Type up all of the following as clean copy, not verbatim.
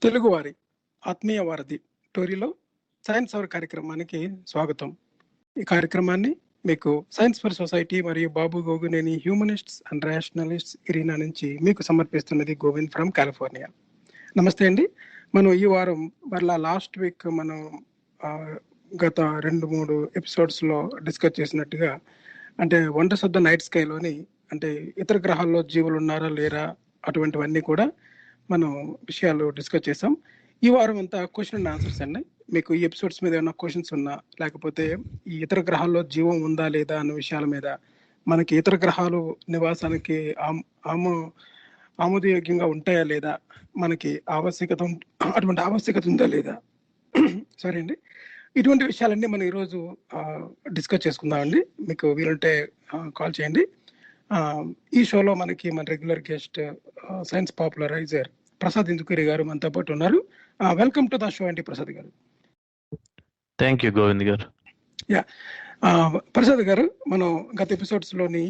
తెలుగువారి ఆత్మీయ వారధి టోరీలో సైన్స్ అవర్ కార్యక్రమానికి స్వాగతం. ఈ కార్యక్రమాన్ని మీకు సైన్స్ ఫర్ సొసైటీ మరియు బాబు గోగునేని హ్యూమనిస్ట్స్ అండ్ రేషనలిస్ట్స్ ఇరీనా నుంచి మీకు సమర్పిస్తున్నది గోవింద్ ఫ్రమ్ కాలిఫోర్నియా. నమస్తే అండి. మనం ఈ వారం మరలా లాస్ట్ వీక్ మనం గత 2-3 ఎపిసోడ్స్లో డిస్కస్ చేసినట్టుగా అంటే వండర్స్ ఆఫ్ ద నైట్ స్కైలోని అంటే ఇతర గ్రహాల్లో జీవులు ఉన్నారా లేరా అటువంటివన్నీ కూడా మనం విషయాలు డిస్కస్ చేసాం. ఈ వారం అంతా క్వశ్చన్ అండ్ ఆన్సర్స్ అండి. మీకు ఈ ఎపిసోడ్స్ మీద ఏమైనా క్వశ్చన్స్ ఉన్నా, లేకపోతే ఈ ఇతర గ్రహాల్లో జీవం ఉందా లేదా అన్న విషయాల మీద, మనకి ఇతర గ్రహాలు నివాసానికి ఆమోదయోగ్యంగా ఉంటాయా లేదా, మనకి అటువంటి ఆవశ్యకత ఉందా లేదా, సరే అండి, ఇటువంటి విషయాలన్నీ మనం ఈరోజు డిస్కస్ చేసుకుందామండి. మీకు వీలుంటే కాల్ చేయండి. ఈ షోలో మనకి మన regular guest science populariser Prasad Indukuri గారు మనతో పాటు ఉన్నారు. వెల్కమ్ టు ద షో అండి ప్రసాద్ గారు. థ్యాంక్ యూ గోవింద్ గారు. యా, ప్రసాద్ గారు, మనం గత ఎపిసోడ్స్ లోని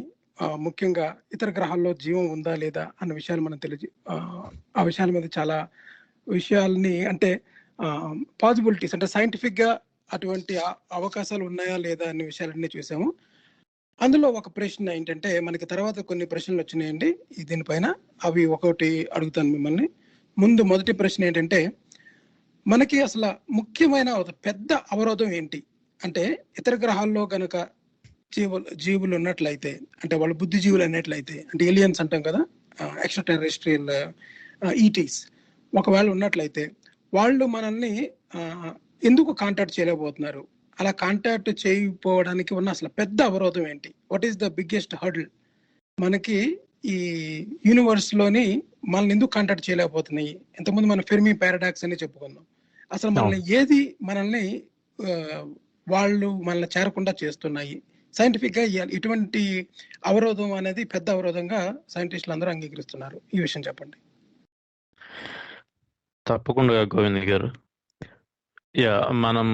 ముఖ్యంగా ఇతర గ్రహాల్లో జీవం ఉందా లేదా అన్న విషయాలు మనం ఆ విషయాల మీద చాలా విషయాల్ని అంటే పాసిబిలిటీస్ అంటే సైంటిఫిక్ గా అటువంటి అవకాశాలు ఉన్నాయా లేదా అనే విషయాలన్నీ చూసాము. అందులో ఒక ప్రశ్న ఏంటంటే, మనకి తర్వాత కొన్ని ప్రశ్నలు వచ్చినాయండి దీనిపైన. అవి ఒక్కొక్కటి అడుగుతాను మిమ్మల్ని. మొదటి ప్రశ్న ఏంటంటే, మనకి అసలు ముఖ్యమైన పెద్ద అవరోధం ఏంటి అంటే, ఇతర గ్రహాల్లో గనక జీవులు ఉన్నట్లయితే, అంటే వాళ్ళు బుద్ధిజీవులు అన్నట్లయితే, అంటే ఏలియన్స్ అంటాం కదా, ఎక్స్ట్రా టెరెస్ట్రియల్ ఈటీస్ ఒకవేళ ఉన్నట్లయితే వాళ్ళు మనల్ని ఎందుకు కాంటాక్ట్ చేయలేకపోతున్నారు? అలా కాంటాక్ట్ చేయకపోవడానికి ఉన్న అసలు పెద్ద అవరోధం ఏంటి? What is the biggest hurdle? మనకి ఈ యూనివర్స్ లోని మనల్ని ఎందుకు కాంటాక్ట్ చేయలేకపోతున్నాయి? ఇంతకుముందు మనం ఫెర్మి పారాడాక్స్ అని చెప్పుకున్నాం. అసలు మనల్ని వాళ్ళు మనల్ని చేరకుండా చేస్తున్నాయి? సైంటిఫిక్ గా ఇటువంటి అవరోధం అనేది పెద్ద అవరోధంగా సైంటిస్టులు అందరూ అంగీకరిస్తున్నారు. ఈ విషయం చెప్పండి. తప్పకుండా గోవింద్ గారు. యా, మనం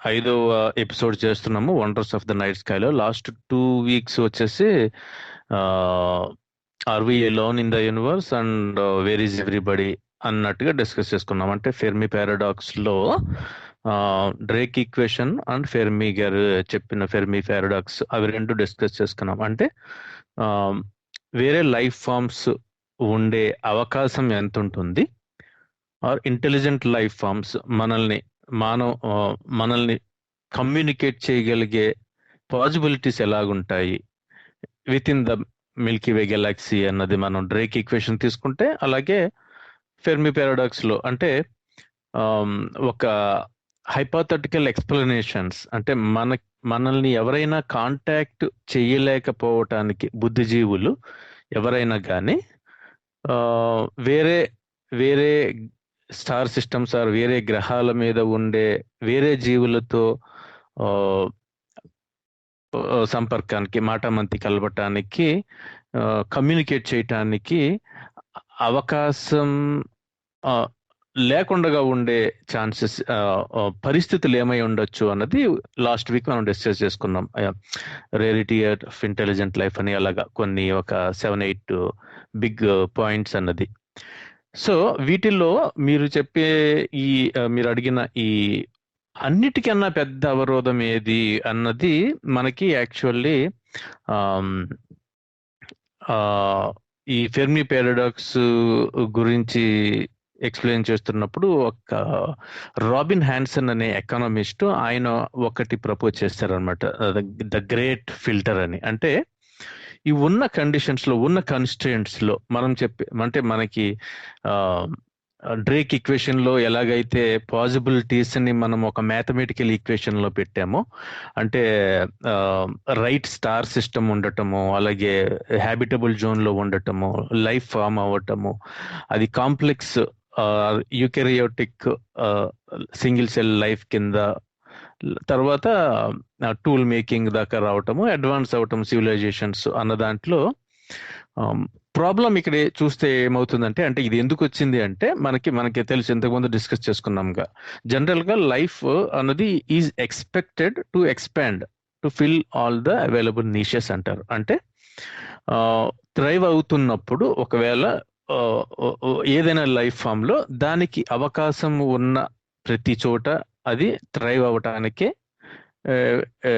5వ ఎపిసోడ్ చేస్తున్నాము వండర్స్ ఆఫ్ ద నైట్ స్కైలో. లాస్ట్ 2 weeks వచ్చేసి are we alone in the universe and where is everybody అన్నట్టుగా డిస్కస్ చేసుకున్నాం. అంటే ఫెర్మి పారాడాక్స్ లో డ్రేక్ ఈక్వేషన్ అండ్ ఫెర్మి గారు చెప్పిన ఫెర్మి పారాడాక్స్ అవి రెండు డిస్కస్ చేసుకున్నాం. అంటే వేరే లైఫ్ ఫార్మ్స్ ఉండే అవకాశం ఎంత ఉంటుంది, ఆర్ ఇంటెలిజెంట్ లైఫ్ ఫార్మ్స్ మనల్ని కమ్యూనికేట్ చేయగలిగే పాసిబిలిటీస్ ఎలాగుంటాయి within the Milky Way galaxy అన్నది మనం డ్రేక్ ఈక్వేషన్ తీసుకుంటే, అలాగే ఫెర్మి పారాడాక్స్ లో అంటే ఒక హైపోథెటికల్ ఎక్స్ప్లెనేషన్స్ అంటే మనల్ని ఎవరైనా కాంటాక్ట్ చేయలేకపోవటానికి బుద్ధిజీవులు ఎవరైనా కానీ వేరే స్టార్ సిస్టమ్స్ ఆర్ వేరే గ్రహాల మీద ఉండే వేరే జీవులతో సంపర్కానికి, మాటామంతి కలవటానికి, కమ్యూనికేట్ చేయటానికి అవకాశం లేకుండా ఉండే ఛాన్సెస్, పరిస్థితులు ఏమై ఉండొచ్చు అన్నది లాస్ట్ వీక్ మనం డిస్కస్ చేసుకున్నాం. రేరిటీ ఆఫ్ ఇంటెలిజెంట్ లైఫ్ అని అలాగా కొన్ని ఒక 7-8 బిగ్ పాయింట్స్ అన్నది. సో వీటిల్లో మీరు అడిగిన ఈ అన్నిటికన్నా పెద్ద అవరోధం ఏది అన్నది మనకి యాక్చువల్లీ ఈ ఫెర్మి పారాడాక్స్ గురించి ఎక్స్ప్లెయిన్ చేస్తున్నప్పుడు ఒక రాబిన్ హ్యాన్సన్ అనే ఎకానమిస్ట్ ఆయన ఒకటి ప్రపోజ్ చేస్తారనమాట, ద గ్రేట్ ఫిల్టర్ అని. అంటే ఈ ఉన్న కండిషన్స్ లో, ఉన్న కన్స్ట్రెంట్స్ లో అంటే మనకి డ్రేక్ ఈక్వేషన్ లో ఎలాగైతే పాసిబిలిటీస్ ని మనం ఒక మ్యాథమెటికల్ ఈక్వేషన్ లో పెట్టామో, అంటే రైట్ స్టార్ సిస్టమ్ ఉండటము, అలాగే హ్యాబిటబుల్ జోన్ లో ఉండటము, లైఫ్ ఫామ్ అవ్వటము, అది కాంప్లెక్స్ యూకెరియోటిక్ సింగిల్ సెల్ లైఫ్ కింద, తర్వాత టూల్ మేకింగ్ దాకా రావటము, అడ్వాన్స్ అవటం సివిలైజేషన్స్ అన్న దాంట్లో ప్రాబ్లం ఇక్కడ చూస్తే ఏమవుతుందంటే, అంటే ఇది ఎందుకు వచ్చింది అంటే మనకి తెలిసి ఇంతకుముందు డిస్కస్ చేసుకున్నాంగా, జనరల్ గా లైఫ్ అన్నది is expected to expand to fill all the available niches అంటారు. అంటే థ్రైవ్ అవుతున్నప్పుడు ఒకవేళ ఏదైనా లైఫ్ ఫామ్ లో దానికి అవకాశం ఉన్న ప్రతి చోట అది థ్రైవ్ అవ్వటానికే ఆ, ఆ,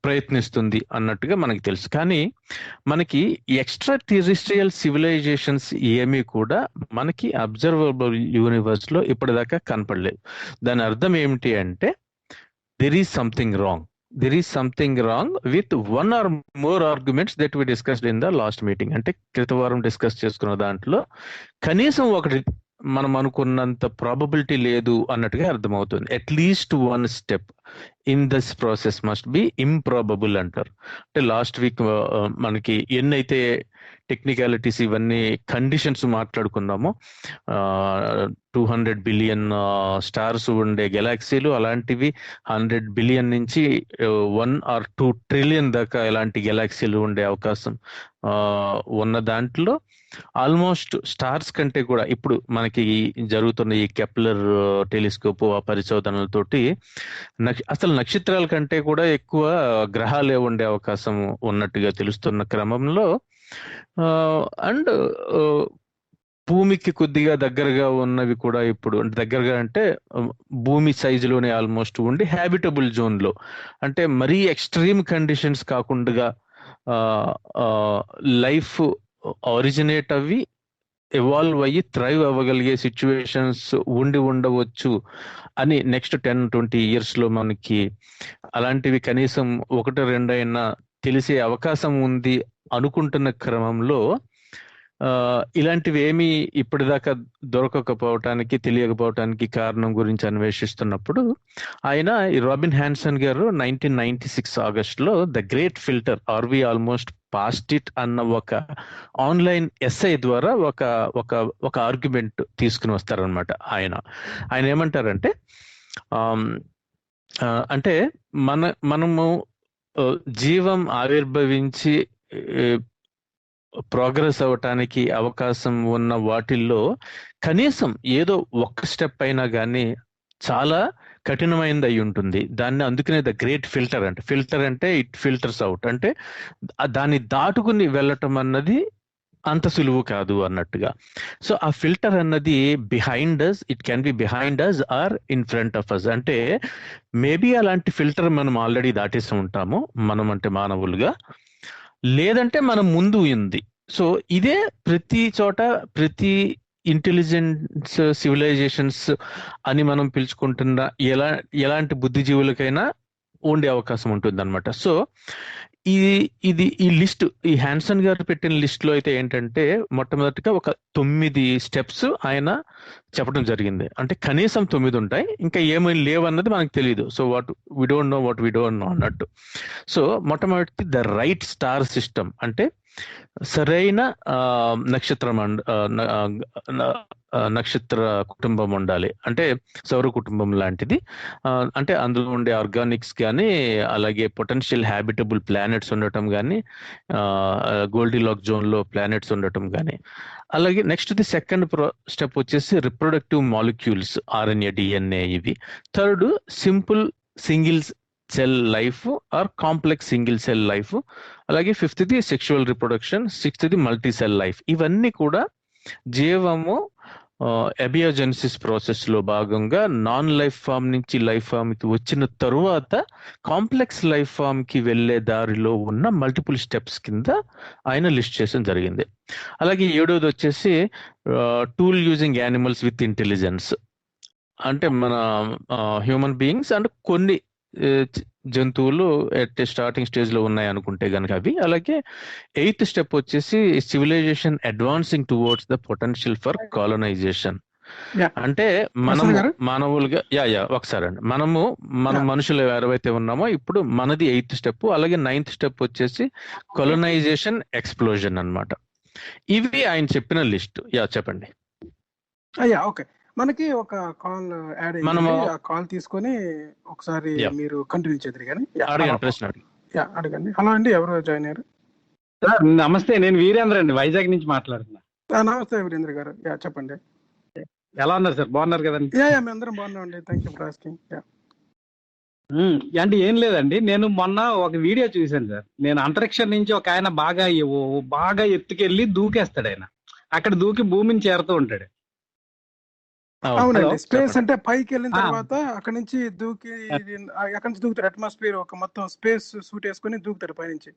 ప్రయత్నిస్తుంది అన్నట్టుగా మనకి తెలుసు. కానీ మనకి ఎక్స్ట్రా టెరిస్ట్రియల్ సివిలైజేషన్స్ ఏమీ కూడా మనకి అబ్జర్వబుల్ యూనివర్స్ లో ఇప్పటిదాకా కనపడలేదు. దాని అర్థం ఏమిటి అంటే there is something wrong. There is something wrong with one or more arguments that we discussed in the last meeting. అంటే క్రిత వారం డిస్కస్ చేసుకున్న దాంట్లో కనీసం ఒకటి మనం అనుకున్నంత ప్రాబబిలిటీ లేదు అన్నట్టుగా అర్థమవుతుంది. At least one step in this process must be improbable అంటారు. అంటే లాస్ట్ వీక్ మనకి ఎన్నైతే టెక్నికాలిటీస్ ఇవన్నీ కండిషన్స్ మాట్లాడుకున్నామో 200 బిలియన్ స్టార్స్ ఉండే గెలాక్సీలు అలాంటివి 100 బిలియన్ నుంచి 1 or 2 ట్రిలియన్ దాకా ఇలాంటి గెలాక్సీలు ఉండే అవకాశం ఉన్న దాంట్లో ఆల్మోస్ట్ స్టార్స్ కంటే కూడా ఇప్పుడు మనకి జరుగుతున్న ఈ కెప్లర్ టెలిస్కోప్ ఆ పరిశోధనలతోటి అసలు నక్షత్రాల కంటే కూడా ఎక్కువ గ్రహాలే ఉండే అవకాశం ఉన్నట్టుగా తెలుస్తున్న క్రమంలో అండ్ భూమికి కొద్దిగా దగ్గరగా ఉన్నవి కూడా ఇప్పుడు దగ్గరగా అంటే భూమి సైజులోనే ఆల్మోస్ట్ ఉండి హ్యాబిటబుల్ జోన్ లో అంటే మరీ ఎక్స్ట్రీమ్ కండిషన్స్ కాకుండా లైఫ్ ఆరిజినేట్ అవ్వి ఎవాల్వ్ అయ్యి థ్రైవ్ అవ్వగలిగే సిచ్యువేషన్స్ ఉండవచ్చు అని నెక్స్ట్ 10-20 years లో మనకి అలాంటివి కనీసం 1-2 అయినా తెలిసే అవకాశం ఉంది అనుకుంటున్న క్రమంలో ఇలాంటివి ఏమీ ఇప్పటిదాకా దొరకకపోవటానికి తెలియకపోవటానికి కారణం గురించి అన్వేషిస్తున్నప్పుడు ఆయన రాబిన్ హ్యాన్సన్ గారు 1996 ఆగస్టులో the great filter are we almost past it అన్న ఒక ఆన్లైన్ ఎస్ఐ ద్వారా ఒక ఆర్గ్యుమెంట్ తీసుకుని వస్తారనమాట. ఆయన ఏమంటారంటే అంటే మనము జీవం ఆవిర్భవించి ప్రోగ్రెస్ అవ్వటానికి అవకాశం ఉన్న వాటిల్లో కనీసం ఏదో ఒక్క స్టెప్ అయినా కానీ చాలా కఠినమైనది అయి ఉంటుంది. దాన్ని అందుకనే ద గ్రేట్ ఫిల్టర్ అంటే ఇట్ ఫిల్టర్స్ అవుట్ అంటే దాన్ని దాటుకుని వెళ్ళటం అన్నది అంత సులువు కాదు అన్నట్టుగా. సో ఆ ఫిల్టర్ అన్నది behind us, it can be behind us or in front of us. అంటే మేబీ అలాంటి ఫిల్టర్ మనం ఆల్రెడీ దాటేసి ఉంటాము మనం అంటే మానవులుగా, లేదంటే మనం ముందు ఉంది. సో ఇదే ప్రతి చోట ప్రతి ఇంటెలిజెన్స్ సివిలైజేషన్స్ అని మనం పిలుచుకుంటున్న ఎలాంటి బుద్ధిజీవులకైనా ఉండే అవకాశం ఉంటుంది అనమాట. సో ఈ లిస్ట్ ఈ హ్యాన్సన్ గారు పెట్టిన లిస్ట్ లో అయితే ఏంటంటే మొట్టమొదటిగా ఒక 9 steps ఆయన చెప్పడం జరిగింది. అంటే కనీసం 9 ఉంటాయి, ఇంకా ఏమైనా లేవన్నది మనకు తెలియదు. సో వి డోంట్ నో అన్నట్టు. సో మొట్టమొదటి ద రైట్ స్టార్ సిస్టమ్ అంటే సరైన నక్షత్ర కుటుంబం ఉండాలి. అంటే సౌర కుటుంబం లాంటిది. అంటే అందులో ఉండే ఆర్గానిక్స్ కానీ అలాగే పొటెన్షియల్ హ్యాబిటబుల్ ప్లానెట్స్ ఉండటం కానీ గోల్డిలాక్ జోన్ లో ప్లానెట్స్ ఉండటం కానీ, అలాగే నెక్స్ట్ ది సెకండ్ స్టెప్ వచ్చేసి రిప్రొడక్టివ్ మాలిక్యూల్స్ ఆర్ఎన్ఏ డిఎన్ఏ ఇవి. Third simple single cell life or complex single cell life. అలాగే ఫిఫ్త్ది సెక్షువల్ రిప్రొడక్షన్, సిక్స్త్ది మల్టీ సెల్ లైఫ్. ఇవన్నీ కూడా జీవము అబియోజెనిసిస్ ప్రాసెస్ లో భాగంగా నాన్ లైఫ్ ఫామ్ నుంచి లైఫ్ ఫామ్ కి వచ్చిన తరువాత కాంప్లెక్స్ లైఫ్ ఫామ్ కి వెళ్లే దారిలో ఉన్న మల్టిపుల్ స్టెప్స్ కింద ఆయన లిస్ట్ చేయడం జరిగింది. అలాగే 7వది వచ్చేసి tool using animals with intelligence. అంటే మన హ్యూమన్ బీయింగ్స్ అండ్ కొన్ని జంతువులు ఎట్ స్టార్టింగ్ స్టేజ్ లో ఉన్నాయి అనుకుంటే గనక అవి. అలాగే 8th స్టెప్ వచ్చేసి civilisation advancing towards the potential for colonisation. అంటే మనం మానవులుగా ఒకసారి అండి మనం మనుషులు ఎవరైతే ఉన్నామో ఇప్పుడు మనది 8th స్టెప్. అలాగే 9th స్టెప్ వచ్చేసి కొలనైజేషన్ ఎక్స్ప్లోజన్ అన్నమాట. ఇవి ఆయన చెప్పిన లిస్ట్. చెప్పండి. ఓకే, మనకి ఒక కాల్ యాడ్ అయ్యింది. ఆ కాల్ తీసుకొని ఒకసారి మీరు కంటిన్యూ చేద్దరు కానీ అడగండి. హలో అండి, ఎవరు జాయిన్ అయ్యారు? సార్ నమస్తే, నేను వీరేంద్ర అండి, వైజాగ్ నుంచి మాట్లాడుతున్నా. నమస్తే వీరేంద్ర గారు, చెప్పండి. ఎలా ఉన్నారు సార్? బాగున్నారు కదండి? మేము అందరం బాగున్నాం అండి, థ్యాంక్ యూ ఫర్ ఆస్కింగ్. అంటే ఏం లేదండి, నేను మొన్న ఒక వీడియో చూశాను సార్. నేను అంతరిక్షం నుంచి ఒక ఆయన బాగా ఎత్తుకెళ్ళి దూకేస్తాడు ఆయన. అక్కడ దూకి భూమిని చేరుతూ ఉంటాడు. అవును. హలో అవునండి. స్పేస్ చెప్పండి. అంటే పైకి వెళ్ళిన ఆ, తర్వాత అక్కడి నుంచి దూకి ఆ, ఎక్కడి నుంచి దూకుతాడు, అట్మాస్ఫియర్ ఒక మొత్తం స్పేస్ సూట్ వేసుకొని దూకుతాడు పైనుంచి.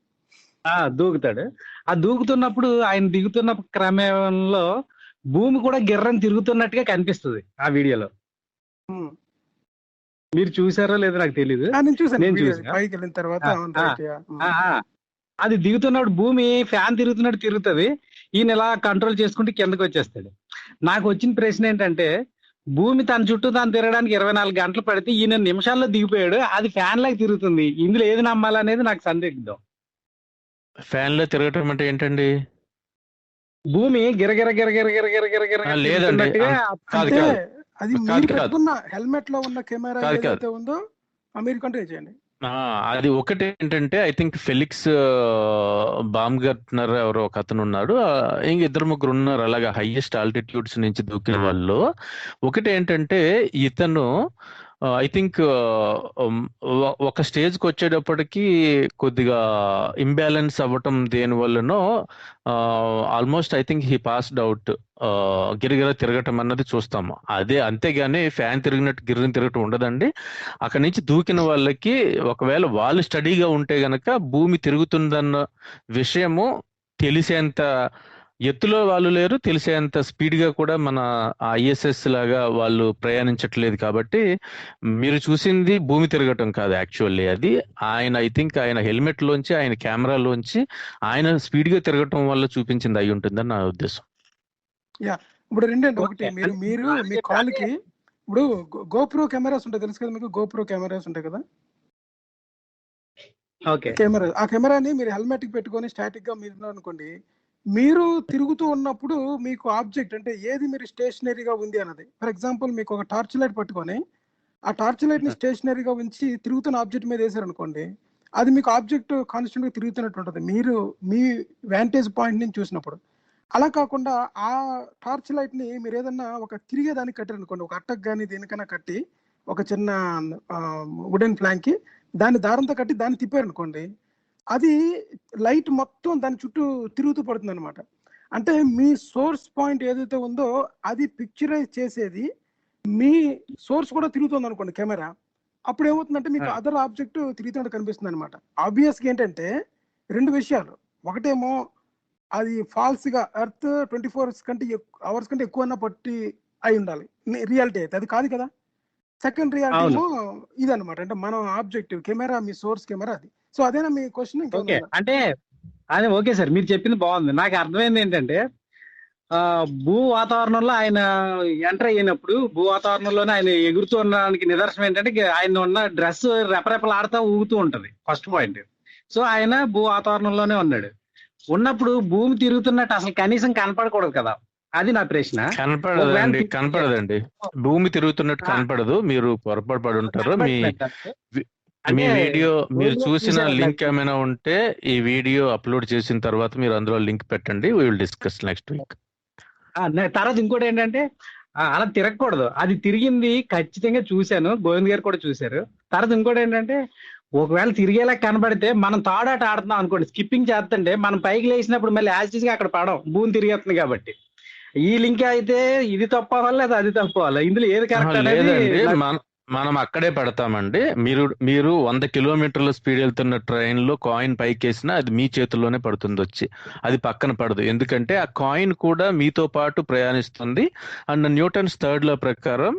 దూకుతాడు. ఆ దూకుతున్నప్పుడు ఆయన దిగుతున్న క్రమంలో భూమి కూడా గిర్రం తిరుగుతున్నట్టుగా కనిపిస్తుంది ఆ వీడియోలో. ఉమ్. మీరు చూసారో లేదో నాకు తెలీదు. నేను చూసాను నేను వీడియో, చూసా. పైకి వెళ్ళిన తర్వాత. ఆ, అవును, ఆ, రైట్. ఆ, ఆ. అది దిగుతున్నప్పుడు భూమి ఫ్యాన్ తిరుగుతున్నట్టు తిరుగుతుంది. ఈయన ఇలా కంట్రోల్ చేసుకుంటూ కిందకి వచ్చేస్తాడు. నాకు వచ్చిన ప్రశ్న ఏంటంటే, భూమి తన చుట్టూ తాను తిరగడానికి 24 గంటలు పడితే ఈయన నిమిషాల్లో దిగిపోయాడు, అది ఫ్యాన్ లాగా తిరుగుతుంది. ఇందులో ఏది నమ్మాలనేది నాకు సందిగ్ధం. ఫ్యాన్ లో తిరగటం అంటే ఏంటండి? భూమి గిరగిర గిరగిర గిరగిర గిరగిర లేదండి. తిరుగుతున్నట్టుగా. కాదు అంటే కాదు అది కాదు మీరు కాదు పెట్టుకున్న హెల్మెట్ లో ఉన్న కెమెరా కాదు కాదు. ఏదైతే ఉందో మీరు కంటిన్యూ చేయండి. అది ఒకటి ఏంటంటే ఐ థింక్ ఫెలిక్స్ బామ్గర్ట్నర్ ఎవరో ఒక అతను ఉన్నాడు. ఇంక ఇద్దరు ముగ్గురు ఉన్నారు అలాగా హైయెస్ట్ ఆల్టిట్యూడ్స్ నుంచి దూకిన వాళ్ళు. ఒకటి ఏంటంటే ఇతను ఐ థింక్ ఒక స్టేజ్కి వచ్చేటప్పటికి కొద్దిగా ఇంబ్యాలెన్స్ అవ్వటం దేని వల్లనో almost I think he passed out. గిరిగిర తిరగటం అన్నది చూస్తాము. అదే, అంతేగాని ఫ్యాన్ తిరిగినట్టు గిర్రని తిరగటం ఉండదండి. అక్కడి నుంచి దూకిన వాళ్ళకి ఒకవేళ వాళ్ళు స్టడీగా ఉంటే గనక భూమి తిరుగుతుందన్న విషయము తెలిసేంత ఎత్తులో వాళ్ళు లేరు, తెలిసేంత స్పీడ్ గా కూడా మన ఐఎస్ఎస్ లాగా వాళ్ళు ప్రయాణించట్లేదు. కాబట్టి మీరు చూసింది భూమి తిరగటం కాదు యాక్చువల్లీ. అది ఆయన ఐ థింక్ ఆయన హెల్మెట్ లోంచి, ఆయన కెమెరాలోంచి ఆయన స్పీడ్ గా తిరగటం వల్ల చూపించింది అయి ఉంటుందని నా ఉద్దేశం. యా, ఇప్పుడు రెండండి. ఒకటి, ఓకే. మీరు మీరు మీ కాల్కి ఇప్పుడు గోప్రో కెమెరాస్ ఉంటాయి, తెలుసు కదా మీకు? గోప్రో కెమెరాస్ ఉంటాయి కదా, ఓకే. కెమెరా. ఆ కెమెరాని మీరు హెల్మెట్ కి పెట్టుకొని స్టాటిక్ గా మీరు అనుకోండి, మీరు తిరుగుతూ ఉన్నప్పుడు మీకు ఆబ్జెక్ట్ అంటే ఏది మీరు స్టేషనరీగా ఉంది అన్నది. ఫర్ ఎగ్జాంపుల్ మీకు ఒక టార్చ్ లైట్ పట్టుకొని ఆ టార్చ్ లైట్ ని స్టేషనరీగా ఉంచి తిరుగుతున్న ఆబ్జెక్ట్ మీద వేసారు అనుకోండి, అది మీకు ఆబ్జెక్ట్ కాన్స్టెంట్ గా తిరుగుతున్నట్టు ఉంటుంది మీరు మీ వ్యాంటేజ్ పాయింట్ నుంచి చూసినప్పుడు. అలా కాకుండా ఆ టార్చ్ లైట్ ని మీరు ఏదన్నా ఒక తిరిగేదానికి కట్టారు అనుకోండి, ఒక అట్టకు కానీ దేనికైనా కట్టి ఒక చిన్న వుడెన్ ప్లాంక్ కి దాన్ని దారంతో కట్టి దాన్ని తిప్పారు అనుకోండి, అది లైట్ మొత్తం దాని చుట్టూ తిరుగుతూ పడుతుంది అనమాట. అంటే మీ సోర్స్ పాయింట్ ఏదైతే ఉందో అది పిక్చరైజ్ చేసేది మీ సోర్స్ కూడా తిరుగుతుంది అనుకోండి కెమెరా. అప్పుడు ఏమవుతుందంటే మీకు అదర్ ఆబ్జెక్ట్ తిరుగుతున్నట్టు కనిపిస్తుంది అనమాట. ఆబ్వియస్గా ఏంటంటే రెండు విషయాలు. ఒకటేమో అది ఫాల్స్ గా ఎర్త్ 24 అవర్స్ కంటే ఎక్కువ పట్టి అయి ఉండాలి రియాలిటీ అయితే, అది కాదు కదా. సెకండ్ రియాలిటీ అవును. ఏమో ఇదనమాట, అంటే మనం ఆబ్జెక్టివ్ కెమెరా, మీ సోర్స్ కెమెరా అది. సో అదేనా మీ క్వశ్చన్? ఓకే. ఇంకేమైనా? అంటే అదే ఓకే సార్, మీరు చెప్పింది బాగుంది. నాకు అర్థమైంది ఏంటంటే, భూ వాతావరణంలో ఆయన ఎంటర్ అయినప్పుడు భూ వాతావరణంలోనే ఆయన ఎగురుతూ ఉండడానికి నిదర్శనం ఏంటంటే, ఆయన ఉన్న డ్రెస్ రెపరెపలాడుతూ ఊగుతూ ఉంటది, ఫస్ట్ పాయింట్. సో ఆయన భూ వాతావరణంలోనే ఉన్నాడు. ఉన్నప్పుడు భూమి తిరుగుతున్నట్టు అసలు కనీసం కనపడకూడదు కదా, అది నా ప్రశ్న. కనపడదండి, కనపడదండి. భూమి తిరుగుతున్నట్టు ఆ, కనపడదు. మీరు పొరపాటు పడి ఉంటారు. మీ కనపడట్లేదు. మీ అంటే వీడియో మీరు రోజులో చూసిన చూసాను లింక్ నాకు. ఏమైనా ఉంటే ఈ వీడియో అప్లోడ్ చేసిన తర్వాత మీరు అందులో లింక్ పెట్టండి. We will discuss next week. తర్వాత ఇంకోటి ఏంటంటే, అలా తిరగకూడదు. అది తిరిగింది ఖచ్చితంగా చూశాను, గోవింద్ గారు కూడా చూశారు. తర్వాత ఇంకోటి ఏంటంటే, ఒకవేళ తిరిగేలా కనబడితే మనం తాడాట ఆడుతున్నాం అనుకోండి, స్కిప్పింగ్ చేస్తుంటే మనం పైకి లేచినప్పుడు మళ్ళీ యాజ్ గా అక్కడ పడం, భూమి తిరిగేస్తుంది కాబట్టి. ఈ లింక్ అయితే ఇది తప్పవాలా లేదా అది తప్పవాలా, ఇందులో ఏది కరెక్ట్ అనేది లేదండి, నాకు. మనం అక్కడే పడతామండి. మీరు 100 కిలోమీటర్ల స్పీడ్ వెళ్తున్న ట్రైన్ లో కాయిన్ పైకేసినా అది మీ చేతుల్లోనే పడుతుంది వచ్చి, అది పక్కన పడదు. ఎందుకంటే ఆ కాయిన్ కూడా మీతో పాటు ప్రయాణిస్తుంది. అండ్ న్యూటన్స్ థర్డ్ లా ప్రకారం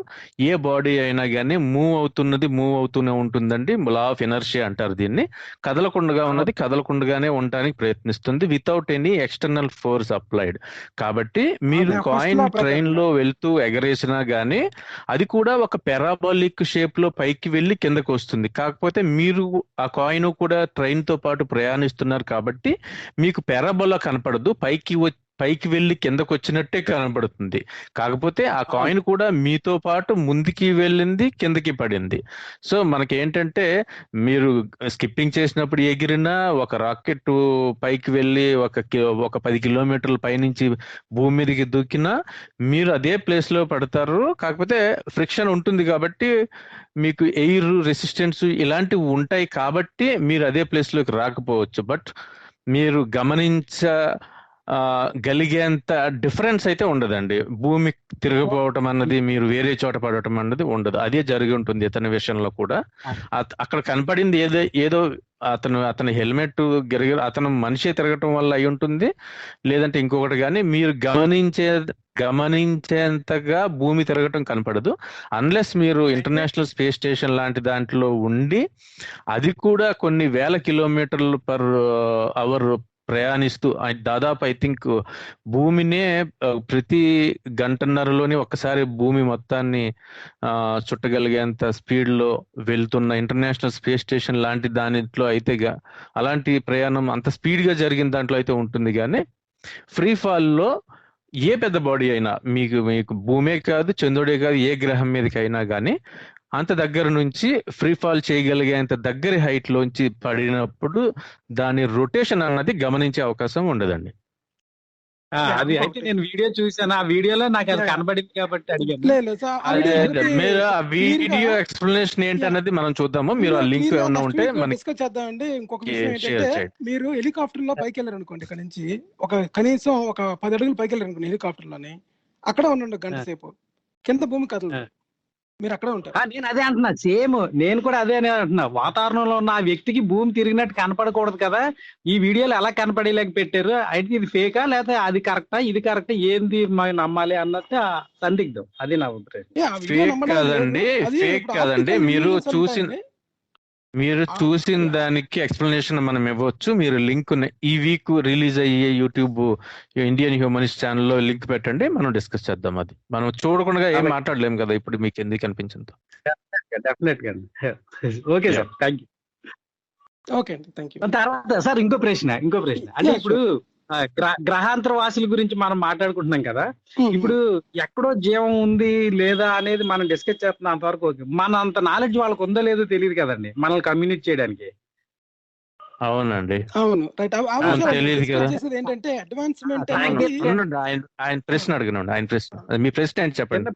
ఏ బాడీ అయినా కానీ మూవ్ అవుతూనే ఉంటుందండి. లా ఆఫ్ ఎనర్షియా అంటారు దీన్ని. కదలకుండా ఉన్నది కదలకుండానే ఉండడానికి ప్రయత్నిస్తుంది without any external force applied. కాబట్టి మీరు ఫస్ట్ కాయిన్ లా ట్రైన్ ప్రకారం లో వెళ్తూ ఎగరేసినా గానీ అది కూడా ఒక పెరాబాలిక్ షేప్ లో పైకి వెళ్ళి కిందకు వస్తుంది. కాకపోతే మీరు ఆ కాయిన్ కూడా ట్రైన్ తో పాటు ప్రయాణిస్తున్నారు కాబట్టి మీకు పెరాబోలా కనపడదు, పైకి వెళ్ళి కిందకు వచ్చినట్టే కనపడుతుంది. కాకపోతే ఆ కాయిన్ కూడా మీతో పాటు ముందుకి వెళ్ళింది, కిందకి పడింది. సో మనకి ఏంటంటే, మీరు స్కిప్పింగ్ చేసినప్పుడు ఎగిరినా, ఒక రాకెట్ పైకి వెళ్ళి ఒక 10 కిలోమీటర్ల పైనుంచి భూమి మీదకి దూకినా మీరు అదే ప్లేస్ లో పడతారు. కాకపోతే ఫ్రిక్షన్ ఉంటుంది కాబట్టి మీకు ఎయిర్ రెసిస్టెన్స్ ఇలాంటివి ఉంటాయి కాబట్టి మీరు అదే ప్లేస్ లోకి రాకపోవచ్చు. బట్ మీరు గలిగేంత డిఫరెన్స్ అయితే ఉండదండి. భూమి తిరగపోవటం అన్నది, మీరు వేరే చోట పడటం అన్నది ఉండదు. అదే జరిగి ఉంటుంది ఇతని విషయంలో కూడా. అక్కడ కనపడింది ఏదో అతని హెల్మెట్ అతను మనిషి తిరగటం వల్ల అయి ఉంటుంది, లేదంటే ఇంకొకటి. కానీ మీరు గమనించేంతగా భూమి తిరగటం కనపడదు, అన్లెస్ మీరు ఇంటర్నేషనల్ స్పేస్ స్టేషన్ లాంటి దాంట్లో ఉండి, అది కూడా కొన్ని వేల కిలోమీటర్లు పర్ అవర్ ప్రయాణిస్తూ, దాదాపు ఐ థింక్ భూమినే ప్రతి గంటన్నరలోని ఒక్కసారి భూమి మొత్తాన్ని చుట్టగలిగేంత స్పీడ్ లో వెళ్తున్న ఇంటర్నేషనల్ స్పేస్ స్టేషన్ లాంటి దానిలో అయితే అలాంటి ప్రయాణం అంత స్పీడ్ గా జరిగిన దాంట్లో అయితే ఉంటుంది. కానీ ఫ్రీ ఫాల్ లో ఏ పెద్ద బాడీ అయినా, మీకు భూమే కాదు, చంద్రుడే కాదు, ఏ గ్రహం మీదకైనా కానీ అంత దగ్గర నుంచి ఫ్రీ ఫాల్ చేయగలిగేంత దగ్గర హైట్ లోంచి పడినప్పుడు దాని రొటేషన్ అన్నది గమనించే అవకాశం ఉండదండి. అది అయితే నేను వీడియో చూసాను, ఆ వీడియోలో నాకు అది కనబడింది కాబట్టి అడిగాను. మీరు ఆ వీడియో ఎక్స్ప్లెనేషన్ ఏంటన్నది మనం చూద్దాము. మీరు ఆ లింక్ ఏమన్నా ఉంటే మనకి డిస్కస్ చేద్దామండి. ఇంకొక విషయం ఏంటంటే, మీరు హెలికాప్టర్ లో పైకి వెళ్ళారు అనుకోండి, ఇక్కడ నుంచి కనీసం ఒక 10 అడుగులు పైకి వెళ్ళారు అనుకోండి హెలికాప్టర్ లోని, అక్కడ ఉండండి గంట సేపు, కింద భూమి కదలదు, మీరు అక్కడే ఉంటారు. నేను అదే అంటున్నా, సేమ్ నేను కూడా అదే అంటున్నా. వాతావరణంలో ఉన్న ఆ వ్యక్తికి భూమి తిరిగినట్టు కనపడకూడదు కదా, ఈ వీడియోలో ఎలా కనపడేలాగా పెట్టారు, అయితే ఇది ఫేకా లేకపోతే అది కరెక్టా, ఇది కరెక్టా, ఏంది నమ్మాలి అన్నట్టు సందిగ్ధం. అది నా అభిప్రాయం. ఫేక్ కాదండి, మీరు చూసిన దానికి ఎక్స్ప్లెనేషన్ మనం ఇవ్వచ్చు. మీరు లింక్ ఈ వీక్ రిలీజ్ అయ్యే యూట్యూబ్ ఇండియన్ హ్యూమనిస్ట్ ఛానల్లో లింక్ పెట్టండి, మనం డిస్కస్ చేద్దాం. అది మనం చూడకుండా ఏం మాట్లాడలేము కదా ఇప్పుడు, మీకు ఎందుకు అనిపించిందో. డెఫినెట్ గా. Okay sir, thank you. Okay అండి, థ్యాంక్ యూ. తర్వాత సార్ ఇంకో ప్రశ్న అంటే ఇప్పుడు గ్రహాంతర వాసుల గురించి మనం మాట్లాడుకుంటున్నాం కదా, ఇప్పుడు ఎక్కడో జీవం ఉంది లేదా అనేది మనం డిస్కస్ చేస్తున్నాం. అంతవరకు మన అంత నాలెడ్జ్ వాళ్ళకి ఉందో లేదో తెలియదు కదండి మనల్ని కమ్యూనికేట్ చేయడానికి. అవునండి, అవును, తెలియదు కదా. ఏంటంటే అడ్వాన్స్మెంట్. ఆయన ప్రశ్న అడగనండి, ఆయన ప్రశ్న, మీ ప్రశ్న ఏంటి చెప్పండి.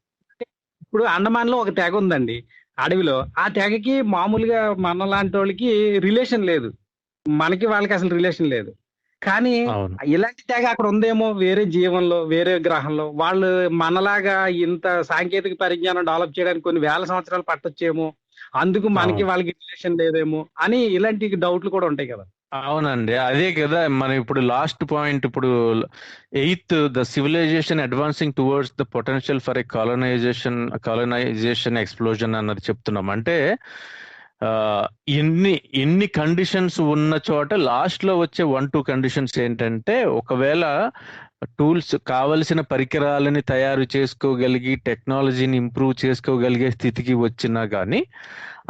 ఇప్పుడు అండమాన్ లో ఒక తెగ ఉందండి అడవిలో, ఆ తెగకి మామూలుగా మన లాంటి వాళ్ళకి రిలేషన్ లేదు, మనకి వాళ్ళకి అసలు రిలేషన్ లేదు. కానీ ఇలాంటి తెగ అక్కడ ఉందేమో, వేరే జీవంలో, వేరే గ్రహంలో. వాళ్ళు మనలాగా ఇంత సాంకేతిక పరిజ్ఞానం డెవలప్ చేయడానికి కొన్ని వేల సంవత్సరాలు పట్టొచ్చేమో, అందుకు మనకి వాళ్ళకి రిలేషన్ లేదేమో అని ఇలాంటి డౌట్లు కూడా ఉంటాయి కదా. అవునండి, అదే కదా మనం ఇప్పుడు లాస్ట్ పాయింట్, ఇప్పుడు 8th the civilisation advancing towards the potential for a colonisation explosion అన్నది చెప్తున్నాం. అంటే ఎన్ని కండిషన్స్ ఉన్న చోట లాస్ట్ లో వచ్చే 1-2 కండిషన్స్ ఏంటంటే, ఒకవేళ టూల్స్ కావలసిన పరికరాలని తయారు చేసుకోగలిగి టెక్నాలజీని ఇంప్రూవ్ చేసుకోగలిగే స్థితికి వచ్చినా కానీ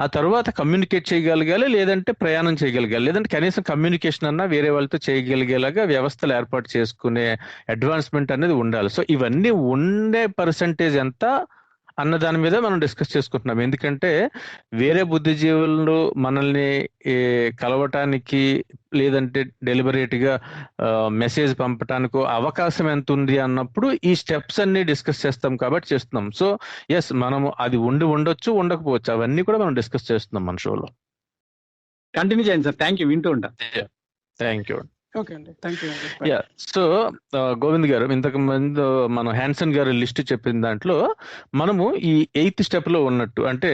ఆ తర్వాత కమ్యూనికేట్ చేయగలగాలి, లేదంటే ప్రయాణం చేయగలగాలి, లేదంటే కనీసం కమ్యూనికేషన్ అన్నా వేరే వాళ్ళతో చేయగలిగేలాగా వ్యవస్థలు ఏర్పాటు చేసుకునే అడ్వాన్స్మెంట్ అనేది ఉండాలి. సో ఇవన్నీ ఉండే పర్సంటేజ్ ఎంత అన్న దాని మీద మనం డిస్కస్ చేసుకుంటున్నాం. ఎందుకంటే వేరే బుద్ధిజీవులు మనల్ని కలవటానికి లేదంటే డెలిబరేట్ గా మెసేజ్ పంపటానికి అవకాశం ఎంత ఉంది అన్నప్పుడు ఈ స్టెప్స్ అన్ని డిస్కస్ చేస్తాం కాబట్టి చేస్తున్నాం. సో ఎస్, మనము అది ఉండొచ్చు, ఉండకపోవచ్చు, అవన్నీ కూడా మనం డిస్కస్ చేస్తున్నాం మన షోలో. కంటిన్యూ చేయండి సార్, థ్యాంక్ యూ, వింటూ ఉంటా. Thank you. ఓకే అండి, థ్యాంక్ యూ. సో గోవింద్ గారు, ఇంతకు ముందు మనం హ్యాన్సన్ గారు లిస్ట్ చెప్పిన దాంట్లో మనము ఈ 8th స్టెప్ లో ఉన్నట్టు, అంటే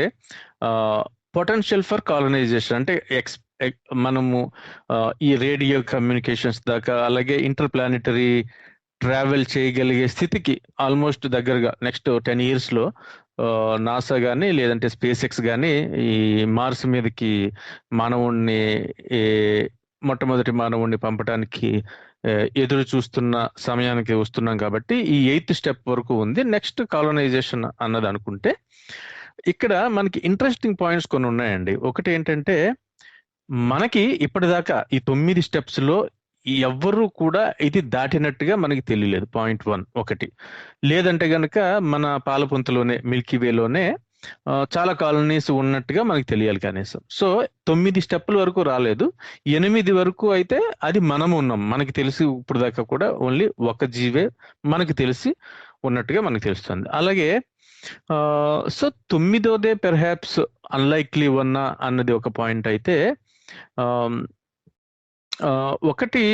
పొటెన్షియల్ ఫర్ కాలనైజేషన్, అంటే మనము ఈ రేడియో కమ్యూనికేషన్స్ దాకా, అలాగే ఇంటర్ ప్లానెటరీ ట్రావెల్ చేయగలిగే స్థితికి ఆల్మోస్ట్ దగ్గరగా నెక్స్ట్ 10 years లో నాసా కానీ లేదంటే స్పేస్ ఎక్స్ కానీ ఈ మార్స్ మీదకి మొట్టమొదటి మానవుణ్ణి పంపడానికి ఎదురు చూస్తున్న సమయానికి వస్తున్నాం. కాబట్టి ఈ 8th స్టెప్ వరకు ఉంది. నెక్స్ట్ కాలనైజేషన్ అన్నది అనుకుంటే, ఇక్కడ మనకి ఇంట్రెస్టింగ్ పాయింట్స్ కొన్ని ఉన్నాయండి. ఒకటి ఏంటంటే, మనకి ఇప్పటిదాకా ఈ 9 steps లో ఎవ్వరూ కూడా ఇది దాటినట్టుగా మనకి తెలియలేదు. పాయింట్ 1 ఒకటి. లేదంటే గనక మన పాలపుంతలోనే, మిల్కీవేలోనే చాలా కాలనీస్ ఉన్నట్టుగా మనకి తెలియాలి కనీసం. సో 9 స్టెప్పుల వరకు రాలేదు, 8 వరకు అయితే అది మనం ఉన్నాం. మనకి తెలిసి ఇప్పుడు దాకా కూడా ఓన్లీ ఒక జీవే మనకి తెలిసి ఉన్నట్టుగా మనకి తెలుస్తుంది. అలాగే సో 9వదే పెర్హాప్స్ అన్లైక్లీ ఉన్నా అన్నది ఒక పాయింట్ అయితే, ఒకటి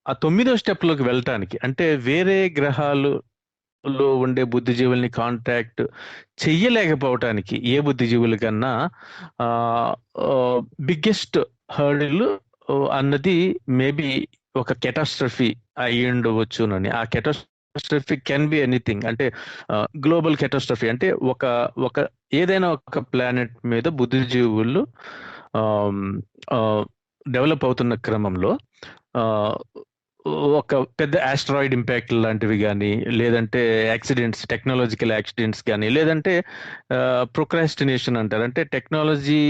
ఆ 9వ స్టెప్లోకి వెళ్ళటానికి, అంటే వేరే గ్రహాలలో ఉండే బుద్ధిజీవుల్ని కాంటాక్ట్ చెయ్యలేకపోవటానికి ఏ బుద్ధిజీవుల కన్నా బిగ్గెస్ట్ హర్డిల్ అన్నది మేబీ ఒక కెటాస్ట్రఫీ అయి ఉండవచ్చునని. ఆ కెటాస్ట్రఫీ కెన్ బి ఎనీథింగ్, అంటే గ్లోబల్ కెటాస్ట్రఫీ, అంటే ఒక ఒక ఏదైనా ఒక ప్లానెట్ మీద బుద్ధిజీవులు డెవలప్ అవుతున్న క్రమంలో ఒక పెద్ద ఆస్ట్రాయిడ్ ఇంపాక్ట్ లాంటివి కానీ, లేదంటే యాక్సిడెంట్స్, టెక్నాలజికల్ యాక్సిడెంట్స్ కానీ, లేదంటే ప్రొక్రాస్టినేషన్ అంటారు, అంటే టెక్నాలజీ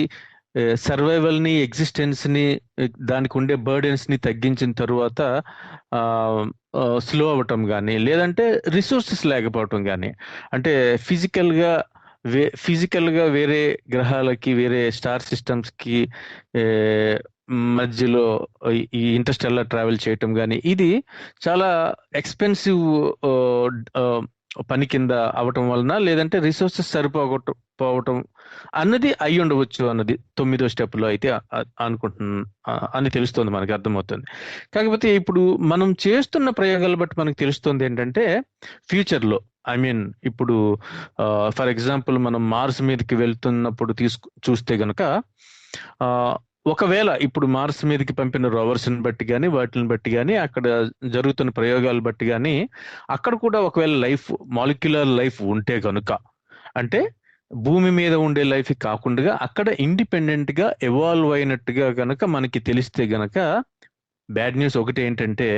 సర్వైవల్ని, ఎగ్జిస్టెన్స్ని, దానికి ఉండే బర్డెన్స్ని తగ్గించిన తర్వాత స్లో అవ్వటం కానీ, లేదంటే రిసోర్సెస్ లేకపోవటం కానీ, అంటే ఫిజికల్గా వేరే గ్రహాలకి, వేరే స్టార్ సిస్టమ్స్కి మధ్యలో ఈ ఇంటర్స్టెల్లార్ ట్రావెల్ చేయటం కానీ, ఇది చాలా ఎక్స్పెన్సివ్ పని కింద అవటం వలన, లేదంటే రిసోర్సెస్ సరిపోవటం అన్నది అయి ఉండవచ్చు అన్నది 9వ స్టెప్లో అయితే అని తెలుస్తుంది, మనకి అర్థమవుతుంది. కాకపోతే ఇప్పుడు మనం చేస్తున్న ప్రయోగాలు బట్టి మనకు తెలుస్తుంది ఏంటంటే, ఫ్యూచర్లో ఇప్పుడు ఫర్ ఎగ్జాంపుల్ మనం మార్స్ మీదకి వెళ్తున్నప్పుడు చూస్తే గనక, ఒకవేళ ఇప్పుడు మార్స్ మీదకి పంపిన రోవర్స్ని బట్టి కానీ, వాటిని బట్టి కానీ, అక్కడ జరుగుతున్న ప్రయోగాలు బట్టి కానీ, అక్కడ కూడా ఒకవేళ మాలిక్యులర్ లైఫ్ ఉంటే కనుక, అంటే భూమి మీద ఉండే లైఫ్ కాకుండా అక్కడ ఇండిపెండెంట్ గా ఎవాల్వ్ అయినట్టుగా గనక మనకి తెలిస్తే గనక, బ్యాడ్ న్యూస్ ఒకటి ఏంటంటే,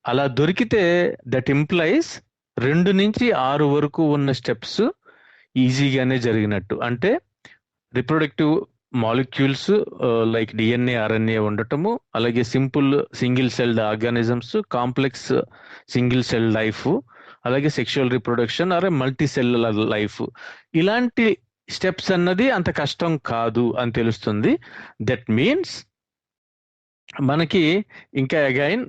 అలా దొరికితే దట్ ఇంప్లైస్ 2 నుంచి 6 వరకు ఉన్న స్టెప్స్ ఈజీగానే జరిగినట్టు. అంటే reproductive molecules like DNA, RNA ఉండటము, అలాగే simple single celled organisms, complex single cell life, అలాగే sexual reproduction or multi cellular life, ఇలాంటి స్టెప్స్ అన్నది అంత కష్టం కాదు అని తెలుస్తుంది. దట్ మీన్స్ మనకి ఇంకా again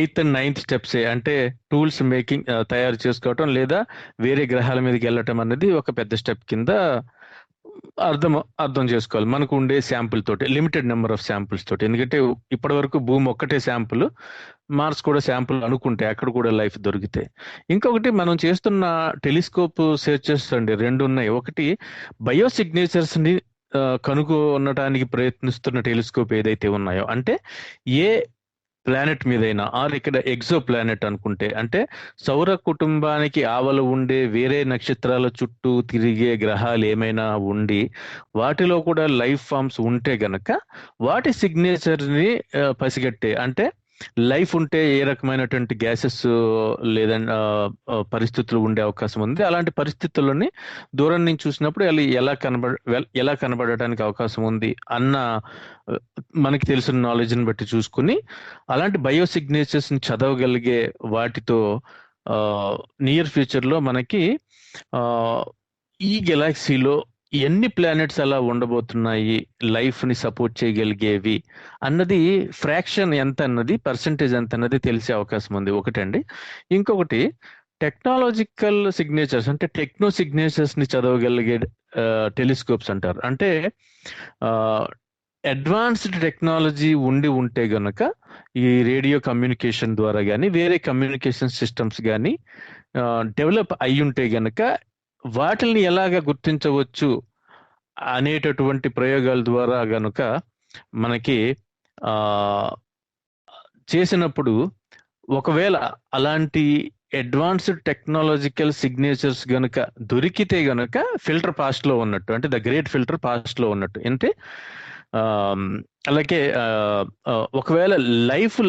8th and 9th steps, అంటే టూల్స్ మేకింగ్, తయారు చేసుకోవటం, లేదా వేరే గ్రహాల మీదకి వెళ్ళటం అనేది ఒక పెద్ద స్టెప్ కింద అర్థం చేసుకోవాలి. మనకు ఉండే శాంపుల్ తోటి, లిమిటెడ్ నెంబర్ ఆఫ్ శాంపుల్స్ తోటి. ఎందుకంటే ఇప్పటి వరకు భూమి ఒక్కటే శాంపుల్, మార్స్ కూడా శాంపుల్ అనుకుంటే అక్కడ కూడా లైఫ్ దొరికితే. ఇంకొకటి మనం చేస్తున్న టెలిస్కోప్ సెర్చెస్ అండి, 2 ఉన్నాయి. ఒకటి బయోసిగ్నేచర్స్ ని కనుగొనడానికి ప్రయత్నిస్తున్న టెలిస్కోప్ ఏదైతే ఉన్నాయో, అంటే ఏ ప్లానెట్ మీదైనా, ఆర్ ఇక్కడ ఎగ్జో ప్లానెట్ అనుకుంటే, అంటే సౌర కుటుంబానికి ఆవల ఉండే వేరే నక్షత్రాల చుట్టూ తిరిగే గ్రహాలు ఏమైనా ఉండి వాటిలో కూడా లైఫ్ ఫామ్స్ ఉంటే గనక వాటి సిగ్నేచర్ని పసిగట్టే, అంటే లైఫ్ ఉంటే ఏ రకమైనటువంటి గ్యాసెస్ లేదంటే పరిస్థితులు ఉండే అవకాశం ఉంది, అలాంటి పరిస్థితుల్లోని దూరం నుంచి చూసినప్పుడు ఎలా కనబడటానికి అవకాశం ఉంది అన్న మనకి తెలిసిన నాలెడ్జ్ని బట్టి చూసుకుని, అలాంటి బయోసిగ్నేచర్స్ ని చదవగలిగే వాటితో నియర్ ఫ్యూచర్లో మనకి ఈ గెలాక్సీలో ఎన్ని ప్లానెట్స్ అలా ఉండబోతున్నాయి లైఫ్ ని సపోర్ట్ చేయగలిగేవి అన్నది ఫ్రాక్షన్ ఎంత అన్నది, పర్సంటేజ్ ఎంత అన్నది తెలిసే అవకాశం ఉంది ఒకటండి. ఇంకొకటి టెక్నాలజికల్ సిగ్నేచర్స్, అంటే టెక్నో సిగ్నేచర్స్ ని చదవగలిగే టెలిస్కోప్స్ అంటారు. అంటే అడ్వాన్స్డ్ టెక్నాలజీ ఉంటే గనక ఈ రేడియో కమ్యూనికేషన్ ద్వారా కానీ, వేరే కమ్యూనికేషన్ సిస్టమ్స్ కానీ డెవలప్ అయి ఉంటే గనక వాటిని ఎలాగ గుర్తించవచ్చు అనేటటువంటి ప్రయోగాల ద్వారా గనుక మనకి చేసినప్పుడు, ఒకవేళ అలాంటి అడ్వాన్స్డ్ టెక్నాలజికల్ సిగ్నేచర్స్ గనుక దొరికితే గనుక ఫిల్టర్ పాస్ట్ లో ఉన్నట్టు, అంటే ద గ్రేట్ ఫిల్టర్ పాస్ట్ లో ఉన్నట్టు. అంటే అలాగే ఒకవేళ లైఫ్